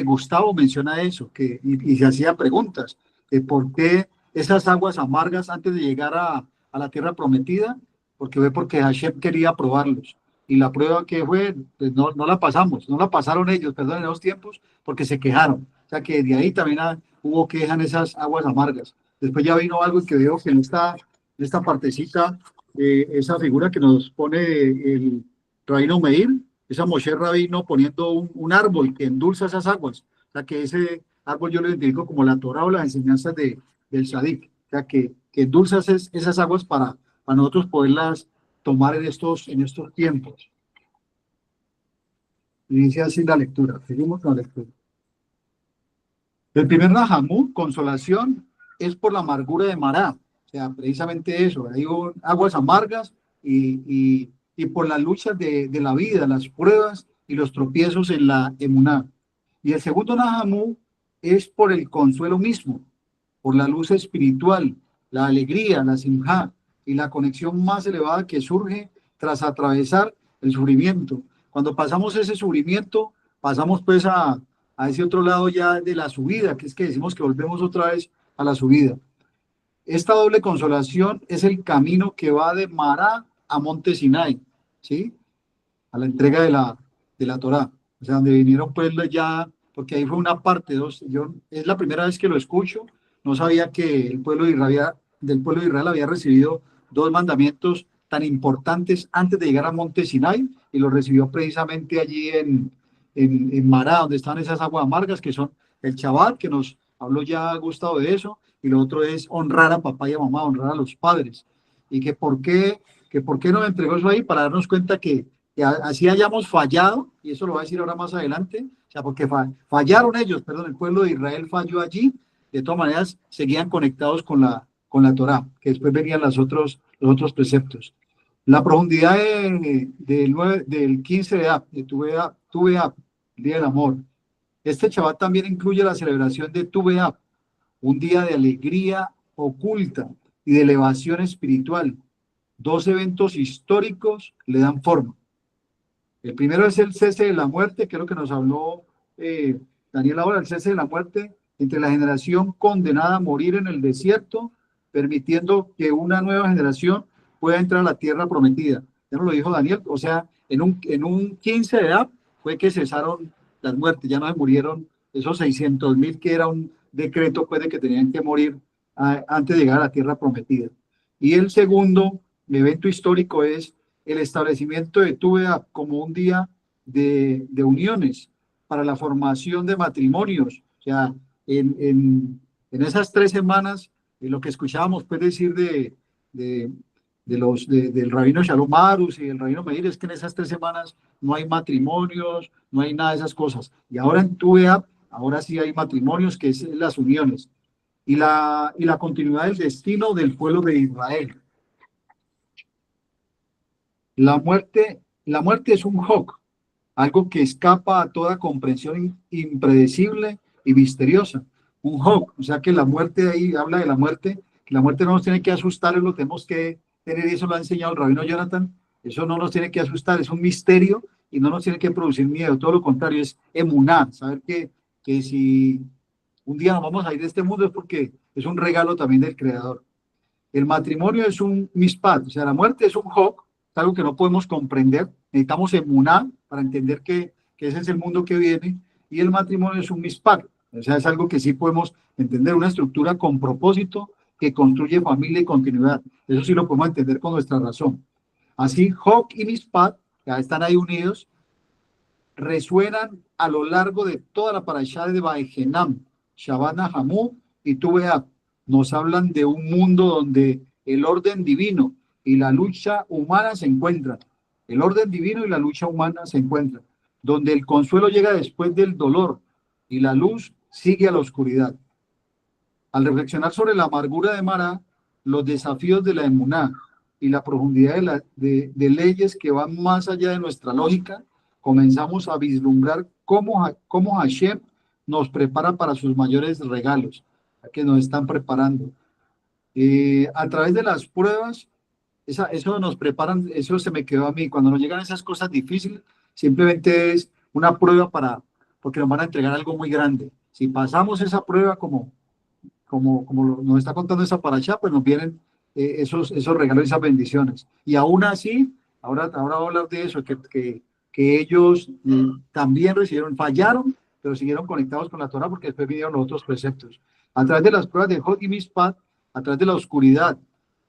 Gustavo menciona eso, y se hacía preguntas, de por qué esas aguas amargas antes de llegar a la tierra prometida, porque Hashem quería probarlos. Y la prueba que fue, pues no la pasamos, no la pasaron ellos, perdón, en esos tiempos, porque se quejaron. O sea que de ahí también hubo queja en esas aguas amargas. Después ya vino algo que veo que en esta partecita, esa figura que nos pone el Rabino Meir, esa Moshe Rabino poniendo un árbol que endulza esas aguas. O sea, que ese árbol yo lo identifico como la Torah o las enseñanzas del Sadik. O sea, que endulza esas aguas para nosotros poderlas tomar en estos tiempos. Inicia así la lectura. Seguimos con la lectura. El primer Nahamú, consolación, es por la amargura de Mará. O sea, precisamente eso. Hay aguas amargas y por las luchas de la vida, las pruebas y los tropiezos en la emuná. Y el segundo Nahamú es por el consuelo mismo, por la luz espiritual, la alegría, la simjá y la conexión más elevada que surge tras atravesar el sufrimiento. Cuando pasamos ese sufrimiento, pasamos pues a ese otro lado ya de la subida, que es que decimos que volvemos otra vez a la subida. Esta doble consolación es el camino que va de Mará a Monte Sinai, ¿sí? A la entrega de la Torá. O sea, donde vinieron pues ya, porque ahí fue una parte, es la primera vez que lo escucho, no sabía que del pueblo de Israel había recibido 2 mandamientos tan importantes antes de llegar a Monte Sinai, y lo recibió precisamente allí en Mará, donde están esas aguas amargas, que son el Shabbat, que nos habló ya Gustavo de eso, y lo otro es honrar a papá y a mamá, honrar a los padres. Y que por qué nos entregó eso ahí, para darnos cuenta que así hayamos fallado, y eso lo va a decir ahora más adelante, o sea, porque fallaron ellos, perdón, el pueblo de Israel falló allí, de todas maneras seguían conectados con la Torá, que después venían los otros preceptos. La profundidad del 15 de Ab, de Tu Be'Ab, el Día del Amor. Este Shabbat también incluye la celebración de Tu Be'Ab, un día de alegría oculta y de elevación espiritual. Dos eventos históricos le dan forma. El primero es el cese de la muerte, que es lo que nos habló Daniel ahora, el cese de la muerte entre la generación condenada a morir en el desierto, permitiendo que una nueva generación pueda entrar a la tierra prometida. Ya nos lo dijo Daniel, o sea, en un 15 de Ab fue que cesaron las muertes, ya no se murieron esos 600,000 que era un decreto pues de que tenían que morir antes de llegar a la tierra prometida. Y el segundo evento histórico es el establecimiento de Tu Be'Ab como un día de uniones para la formación de matrimonios. O sea, en esas 3 semanas, lo que escuchábamos pues decir del rabino Shalom Arus y del rabino Meir es que en esas 3 semanas no hay matrimonios, no hay nada de esas cosas. Y ahora en Tu Be'Ab, ahora sí hay matrimonios, que es las uniones. Y la continuidad del destino del pueblo de Israel. La muerte es un hok, algo que escapa a toda comprensión impredecible y misteriosa. Un hok, o sea que la muerte, ahí habla de la muerte no nos tiene que asustar, lo tenemos que tener, y eso lo ha enseñado el rabino Jonathan, eso no nos tiene que asustar, es un misterio y no nos tiene que producir miedo, todo lo contrario, es emuná, saber que si un día nos vamos a ir de este mundo es porque es un regalo también del Creador. El matrimonio es un mispat, o sea, la muerte es un hok, es algo que no podemos comprender, necesitamos emuná para entender que ese es el mundo que viene, y el matrimonio es un mispat, o sea, es algo que sí podemos entender, una estructura con propósito que construye familia y continuidad. Eso sí lo podemos entender con nuestra razón. Así, hok y mispat, ya están ahí unidos, resuenan a lo largo de toda la parashá de Vaejenam, Shabbat Nahamu y Tu Be'Ab. Nos hablan de un mundo donde el orden divino y la lucha humana se encuentran. El orden divino y la lucha humana se encuentran. Donde el consuelo llega después del dolor y la luz sigue a la oscuridad. Al reflexionar sobre la amargura de Mará, los desafíos de la emuná y la profundidad de leyes que van más allá de nuestra lógica, comenzamos a vislumbrar cómo Hashem nos prepara para sus mayores regalos, que nos están preparando. A través de las pruebas, eso nos preparan, eso se me quedó a mí, cuando nos llegan esas cosas difíciles, simplemente es una prueba porque nos van a entregar algo muy grande. Si pasamos esa prueba como nos está contando esa parashá, pues nos vienen esos regalos y esas bendiciones. Y aún así, ahora voy a hablar de eso, que ellos también fallaron, pero siguieron conectados con la Torah porque después vinieron los otros preceptos. A través de las pruebas de Hod y Mispat, a través de la oscuridad,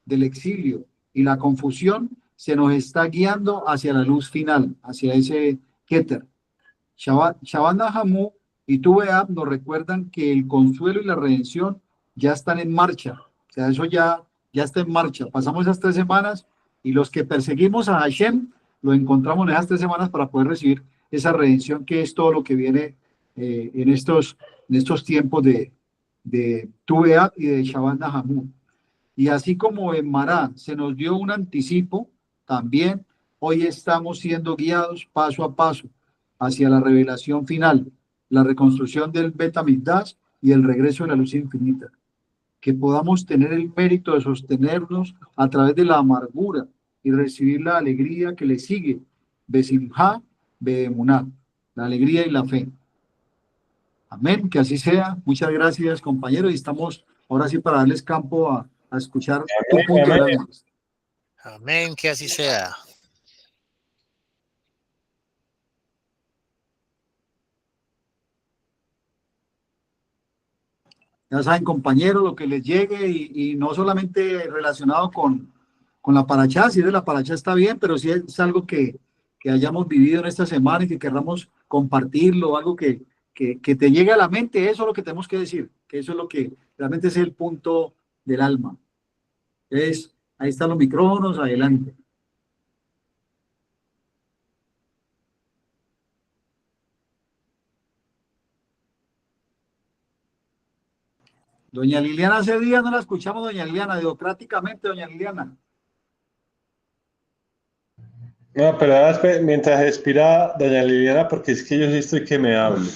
del exilio y la confusión, se nos está guiando hacia la luz final, hacia ese Keter. Shabbat Nahamu y Tu Be'Ab nos recuerdan que el consuelo y la redención ya están en marcha. O sea, eso ya está en marcha. Pasamos esas 3 semanas y los que perseguimos a Hashem lo encontramos en esas 3 semanas para poder recibir esa redención, que es todo lo que viene en estos tiempos de Tu Be'Ab y de Shabbat Nahamu. Y así como en Mará se nos dio un anticipo, también hoy estamos siendo guiados paso a paso hacia la revelación final, la reconstrucción del Bet Hamikdash y el regreso de la luz infinita. Que podamos tener el mérito de sostenernos a través de la amargura y recibir la alegría que le sigue, Besimha, Beemuná, la alegría y la fe. Amén, que así sea. Muchas gracias, compañeros, y estamos ahora sí para darles campo a escuchar tu punto de vista. Amén, que así sea. Ya saben, compañeros, lo que les llegue y no solamente relacionado con la parachá, si es de la parachá está bien, pero si es algo que que hayamos vivido en esta semana y que queramos compartirlo, algo que te llegue a la mente, eso es lo que tenemos que decir, que eso es lo que realmente es el punto del alma. Entonces, ahí están los micrófonos, adelante. Doña Liliana, hace días no la escuchamos, doña Liliana, democráticamente, doña Liliana. No, pero ahora mientras expira doña Liliana, porque es que yo sí estoy que me hablo.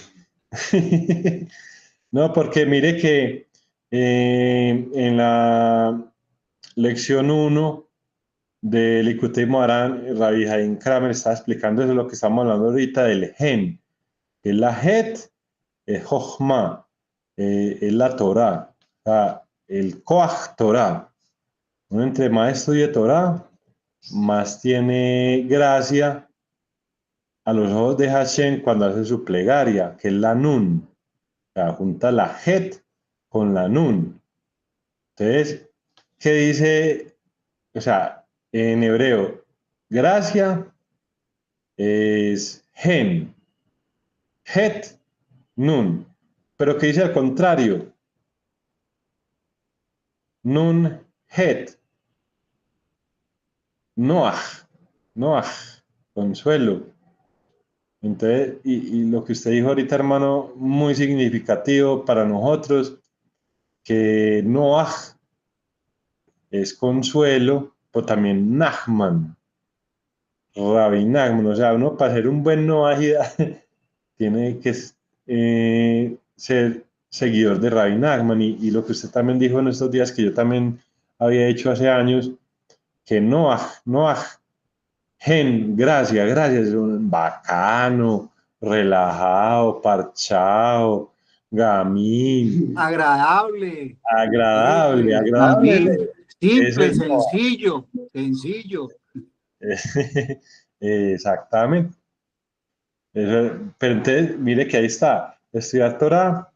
No, porque mire que en la lección 1 del Likutei Moharan, Rabbi Haim Kramer está explicando eso, lo que estamos hablando ahorita del gen. El het es Jochma, es la Torah, o sea, el Koach Torah. Uno entre más estudie Torah, más tiene gracia a los ojos de Hashem cuando hace su plegaria, que es la Nun. O sea, junta la Het con la Nun. Entonces, ¿qué dice? O sea, en hebreo, gracia es Gen, Het, Nun. Pero ¿qué dice al contrario? Nun, Het. Noach, Noach, consuelo. Entonces, y lo que usted dijo ahorita, hermano, muy significativo para nosotros, que Noach es consuelo, pero también Nachman, Rabbi Nachman, o sea, uno para ser un buen Noach tiene que ser seguidor de Rabbi Nachman, y lo que usted también dijo en estos días, que yo también había hecho hace años, que Noach, Gen, gracias, es un bacano, relajado, parchado, gamín, Agradable. agradable, Gamín, ese simple, es sencillo, sencillo. exactamente. Pero entonces, mire que ahí está, estudiar Torah,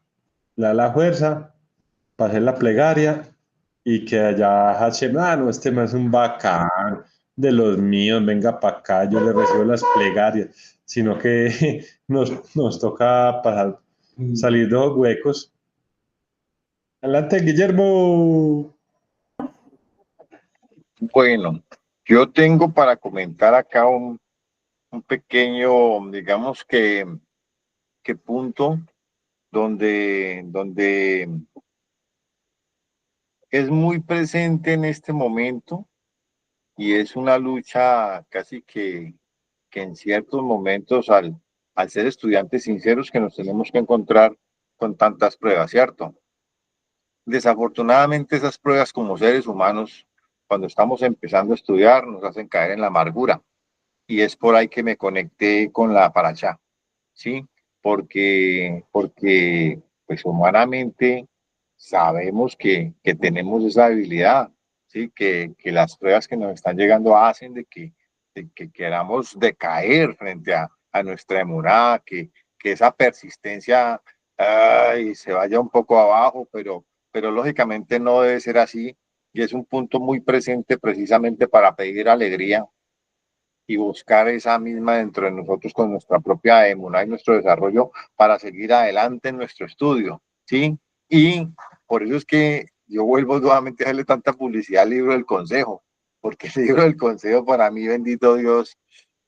le da la fuerza para hacer la plegaria y que allá Hashem, no, este más es un bacán de los míos, venga para acá, yo le recibo las plegarias, sino que nos toca pasar, salir de los huecos. Adelante, Guillermo. Bueno, yo tengo para comentar acá un pequeño, digamos que punto donde es muy presente en este momento y es una lucha casi que en ciertos momentos al ser estudiantes sinceros que nos tenemos que encontrar con tantas pruebas, ¿cierto? Desafortunadamente esas pruebas como seres humanos, cuando estamos empezando a estudiar, nos hacen caer en la amargura. Y es por ahí que me conecté con la paracha, ¿sí? Porque pues humanamente sabemos que tenemos esa habilidad, ¿sí? Que las pruebas que nos están llegando hacen de que queramos decaer frente a nuestra emuná, que esa persistencia se vaya un poco abajo, pero lógicamente no debe ser así y es un punto muy presente precisamente para pedir alegría y buscar esa misma dentro de nosotros con nuestra propia emuná y nuestro desarrollo para seguir adelante en nuestro estudio, ¿sí? Y por eso es que yo vuelvo nuevamente a darle tanta publicidad al libro del consejo, porque el libro del consejo para mí, bendito Dios,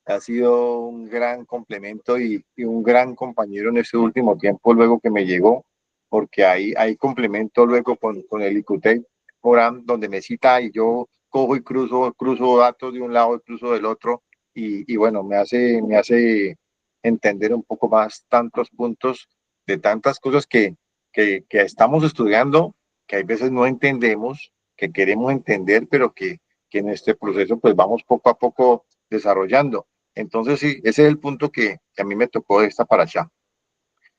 ha sido un gran complemento y un gran compañero en este último tiempo, luego que me llegó, porque hay complemento luego con el Likutei Moharan, donde me cita y yo cojo y cruzo datos de un lado y cruzo del otro, y bueno, me hace entender un poco más tantos puntos de tantas cosas que estamos estudiando, que hay veces no entendemos, que queremos entender, pero que en este proceso pues vamos poco a poco desarrollando. Entonces sí, ese es el punto que a mí me tocó de esta paracha.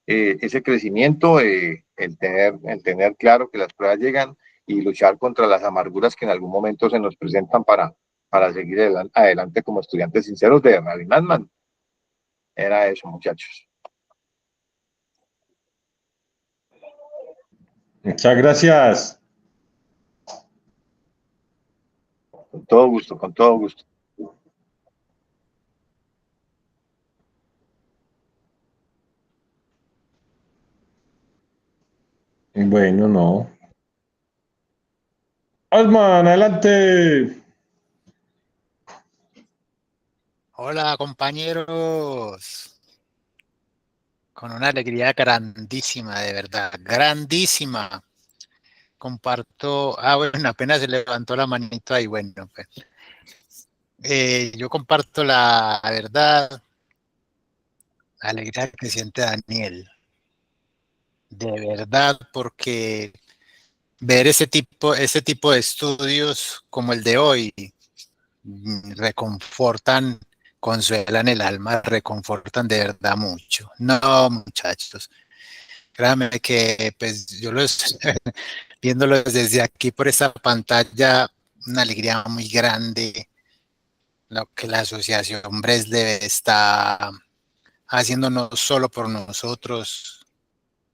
Ese crecimiento, el tener claro que las pruebas llegan y luchar contra las amarguras que en algún momento se nos presentan para seguir adelante como estudiantes sinceros de Rabbi Nachman. Era eso, muchachos. Muchas gracias. Con todo gusto, con todo gusto. Bueno, no. Osman, adelante. Hola, compañeros. Con una alegría grandísima, de verdad, grandísima. Comparto, bueno, apenas se levantó la manito ahí, bueno, pues. Yo comparto la verdad, la alegría que siente Daniel, de verdad, porque ver ese tipo de estudios como el de hoy reconfortan, consuelan el alma, reconfortan de verdad mucho. No, muchachos, créanme que pues yo los viéndolos desde aquí por esta pantalla, una alegría muy grande, lo que la asociación Breslev está haciendo no solo por nosotros,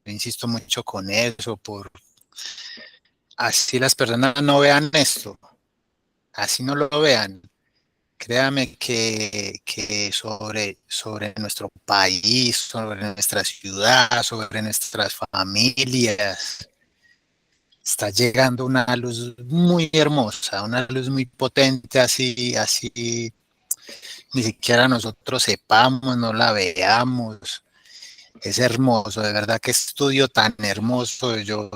yo insisto mucho con eso, por así las personas no vean esto, así no lo vean. Créame que sobre nuestro país, sobre nuestra ciudad, sobre nuestras familias, está llegando una luz muy hermosa, una luz muy potente, así, ni siquiera nosotros sepamos, no la veamos. Es hermoso, de verdad, qué estudio tan hermoso. Yo,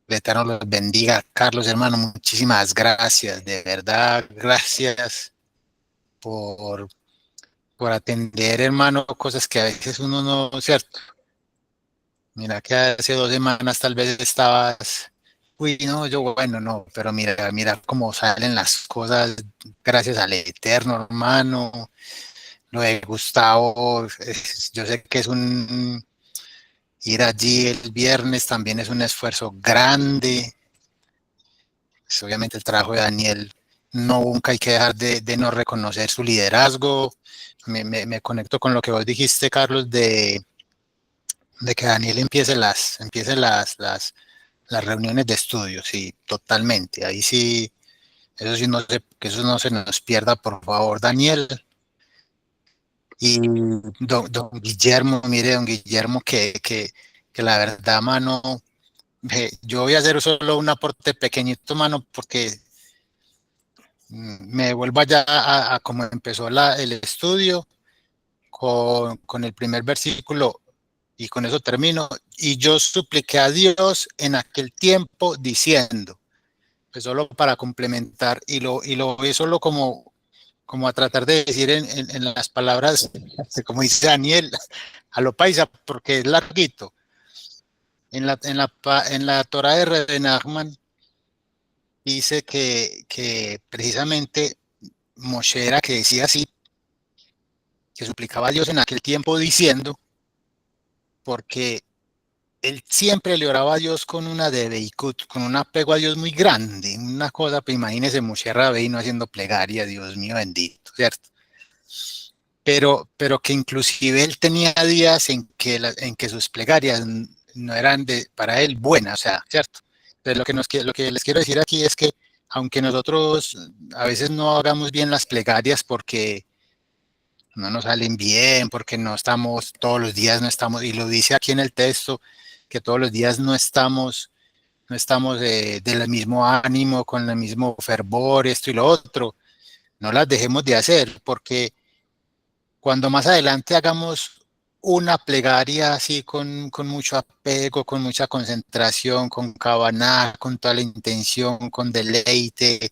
el Eterno los bendiga. Carlos, hermano, muchísimas gracias, de verdad, gracias por, por atender, hermano, cosas que a veces uno no, ¿cierto? Mira que hace 2 semanas tal vez estabas, uy, no, yo, bueno, no, pero mira cómo salen las cosas gracias al Eterno, hermano. Lo de Gustavo, yo sé que es ir allí el viernes también es un esfuerzo grande. Pues, obviamente el trabajo de Daniel, no, nunca hay que dejar de no reconocer su liderazgo. Me conecto con lo que vos dijiste, Carlos, de que Daniel empiece las reuniones de estudio, sí, totalmente. Ahí sí, eso sí, que eso no se nos pierda, por favor, Daniel. Y don Guillermo, mire, don Guillermo, que la verdad, mano, yo voy a hacer solo un aporte pequeñito, mano, porque me vuelvo allá a como empezó el estudio con el primer versículo y con eso termino. Y yo supliqué a Dios en aquel tiempo diciendo, pues solo para complementar, y lo voy solo como a tratar de decir en las palabras, como dice Daniel, a lo paisa, porque es larguito. En la Torah de Reben Nachman dice que precisamente Moshe era que decía así, que suplicaba a Dios en aquel tiempo diciendo, porque él siempre le oraba a Dios con una debeikut, con un apego a Dios muy grande, una cosa, pues imagínese Moshe Rabbeinu haciendo plegaria, Dios mío bendito, ¿cierto? Pero que inclusive él tenía días en que sus plegarias no eran para él buenas, o sea, ¿cierto? Entonces lo que les quiero decir aquí es que aunque nosotros a veces no hagamos bien las plegarias porque no nos salen bien, porque no estamos, todos los días no estamos, y lo dice aquí en el texto, que todos los días no estamos del mismo ánimo, con el mismo fervor, esto y lo otro, no las dejemos de hacer, porque cuando más adelante hagamos una plegaria así con mucho apego, con mucha concentración, con cabana, con toda la intención, con deleite,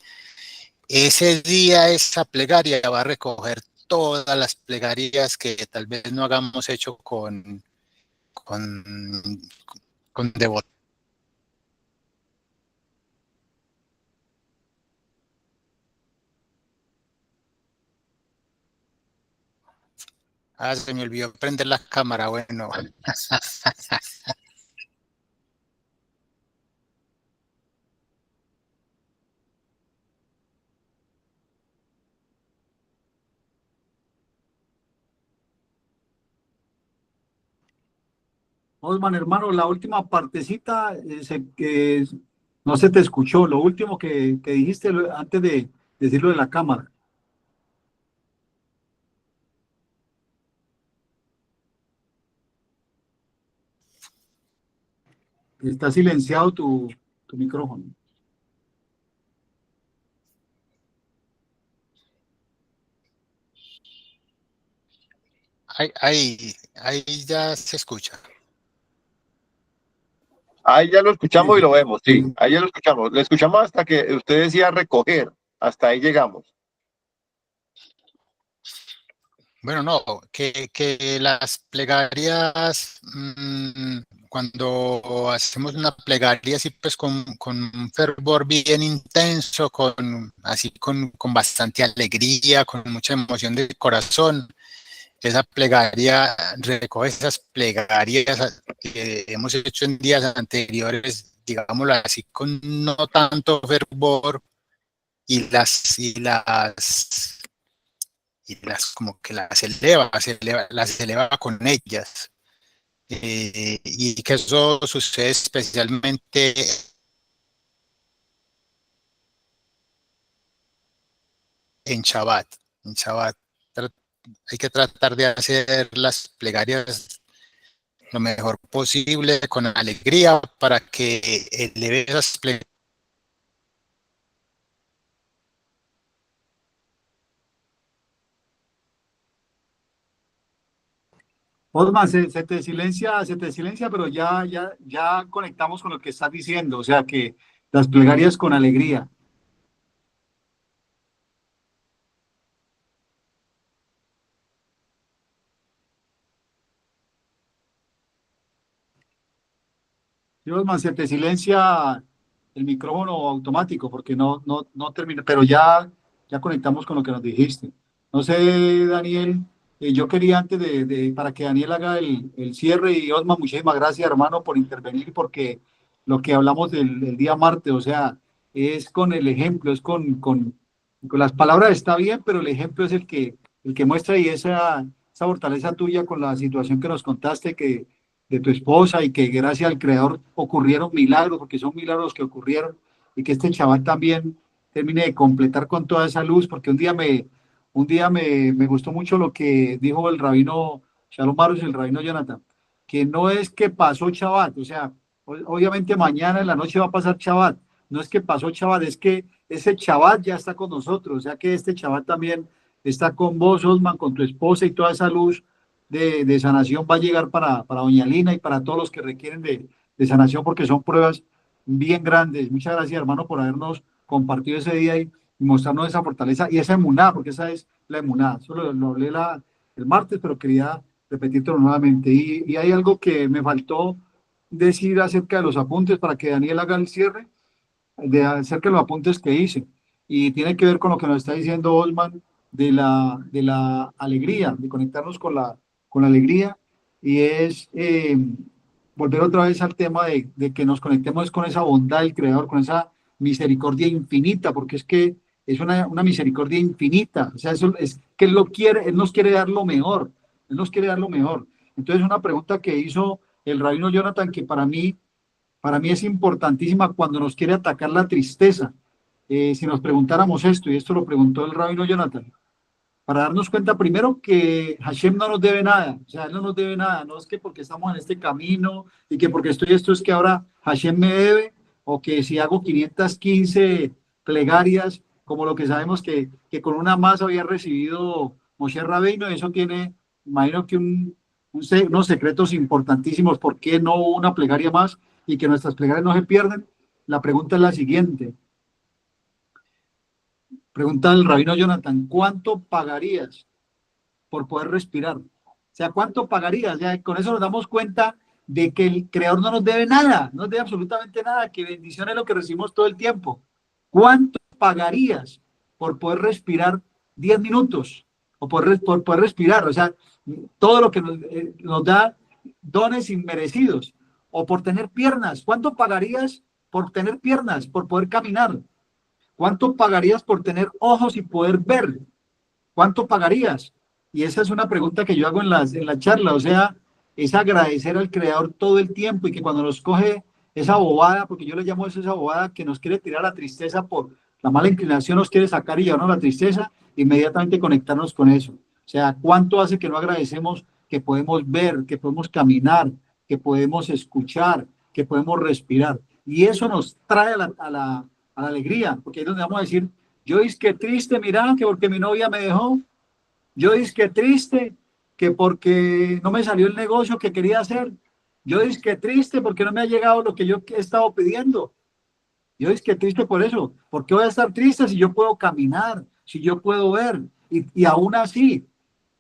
ese día esa plegaria va a recoger todas las plegarias que tal vez no hagamos hecho con, con devoción. Se me olvidó prender la cámara, bueno. Osman, hermano, la última partecita, no se te escuchó, lo último que dijiste antes de decirlo de la cámara. Está silenciado tu micrófono. Ahí ya se escucha. Ahí ya lo escuchamos y lo vemos, sí, Sí. ahí ya lo escuchamos. Lo escuchamos hasta que usted decía recoger, hasta ahí llegamos. Bueno, no, que las plegarias, cuando hacemos una plegaria así pues con un fervor bien intenso, así con bastante alegría, con mucha emoción del corazón, esa plegaria recoge esas plegarias que hemos hecho en días anteriores, digámoslo así, con no tanto fervor y las como que las eleva con ellas. Y que eso sucede especialmente en Shabbat. En Shabbat hay que tratar de hacer las plegarias lo mejor posible, con alegría, para que eleve esas plegarias. Osman, se te silencia, pero ya conectamos con lo que estás diciendo, o sea que las plegarias con alegría. Sí, Osman, se te silencia el micrófono automático porque no termina, pero ya conectamos con lo que nos dijiste. No sé, Daniel, yo quería antes para que Daniel haga el cierre y Osman, muchísimas gracias, hermano, por intervenir, porque lo que hablamos del día martes, o sea, es con el ejemplo, es con las palabras está bien, pero el ejemplo es el que muestra y esa fortaleza tuya con la situación que nos contaste, de tu esposa y que gracias al Creador ocurrieron milagros, porque son milagros que ocurrieron y que este chaval también termine de completar con toda esa luz, porque un día me gustó mucho lo que dijo el rabino Shalom Maros, el rabino Jonathan, que no es que pasó Shabbat, o sea, obviamente mañana en la noche va a pasar Shabbat, no es que pasó Shabbat, es que ese Shabbat ya está con nosotros, o sea que este Shabbat también está con vos, Osman, con tu esposa y toda esa luz de sanación va a llegar para Doña Lina y para todos los que requieren de sanación, porque son pruebas bien grandes. Muchas gracias, hermano, por habernos compartido ese día y mostrarnos esa fortaleza y esa emuná, porque esa es la emuná. Solo lo hablé el martes, pero quería repetirlo nuevamente. Y hay algo que me faltó decir acerca de los apuntes para que Daniel haga el cierre, acerca de los apuntes que hice. Y tiene que ver con lo que nos está diciendo Osman de la alegría, de conectarnos con la alegría, y es volver otra vez al tema de que nos conectemos con esa bondad del Creador, con esa misericordia infinita, porque es que es una misericordia infinita, o sea, eso es que Él nos quiere dar lo mejor, Él nos quiere dar lo mejor. Entonces, una pregunta que hizo el rabino Jonathan, que para mí es importantísima cuando nos quiere atacar la tristeza. Si nos preguntáramos esto, y esto lo preguntó el rabino Jonathan, para darnos cuenta primero que Hashem no nos debe nada, o sea, Él no nos debe nada, no es que porque estamos en este camino y que porque estoy esto es que ahora Hashem me debe, o que si hago 515 plegarias, como lo que sabemos que con una más había recibido Moshe Rabbeinu, eso tiene, imagino que unos secretos importantísimos, ¿por qué no una plegaria más y que nuestras plegarias no se pierden? La pregunta es la siguiente. Pregunta el rabino Jonathan, ¿cuánto pagarías por poder respirar? O sea, ¿cuánto pagarías? Ya con eso nos damos cuenta de que el Creador no nos debe nada, no nos debe absolutamente nada, que bendición es lo que recibimos todo el tiempo. ¿Cuánto pagarías por poder respirar 10 minutos? O por poder respirar, o sea, todo lo que nos da dones inmerecidos. O por tener piernas, ¿cuánto pagarías por tener piernas, por poder caminar? ¿Cuánto pagarías por tener ojos y poder ver? ¿Cuánto pagarías? Y esa es una pregunta que yo hago en la charla, o sea, es agradecer al Creador todo el tiempo y que cuando nos coge esa bobada, porque yo le llamo eso esa bobada que nos quiere tirar la tristeza por la mala inclinación, nos quiere sacar y llevarnos la tristeza, inmediatamente conectarnos con eso. O sea, ¿cuánto hace que no agradecemos que podemos ver, que podemos caminar, que podemos escuchar, que podemos respirar. Y eso nos trae a la alegría, porque ahí es donde vamos a decir, yo es que triste, mira, que porque mi novia me dejó, yo es que triste, que porque no me salió el negocio que quería hacer, yo es que triste porque no me ha llegado lo que yo he estado pidiendo. Yo es que triste por eso. ¿Por qué voy a estar triste si yo puedo caminar, si yo puedo ver? Y aún así,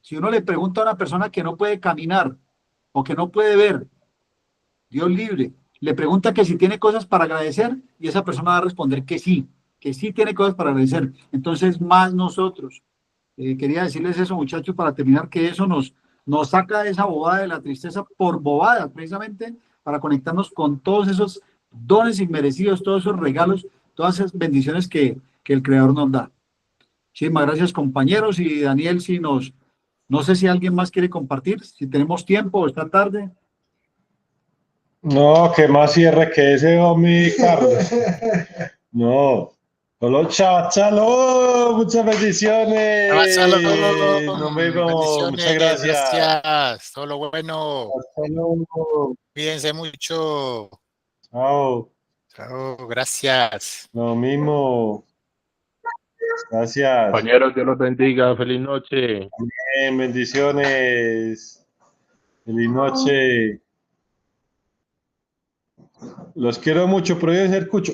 si uno le pregunta a una persona que no puede caminar o que no puede ver, Dios libre, le pregunta que si tiene cosas para agradecer y esa persona va a responder que sí tiene cosas para agradecer. Entonces, más nosotros. Quería decirles eso, muchachos, para terminar, que eso nos saca de esa bobada de la tristeza por bobadas, precisamente para conectarnos con todos esos dones inmerecidos, todos esos regalos, todas esas bendiciones que el Creador nos da. Muchísimas gracias, compañeros. Y Daniel, no sé si alguien más quiere compartir, si tenemos tiempo esta tarde. No, que más cierre que ese, homie, Carlos. No. Solo chalo, muchas bendiciones. Nos vemos, muchas gracias. Gracias, todo lo bueno. Hasta luego. Cuídense mucho. Chao. Chao, gracias. Lo mismo. Gracias. Compañeros, Dios los bendiga. Feliz noche. Bien, bendiciones. Feliz noche. Los quiero mucho, pero debe ser cucho.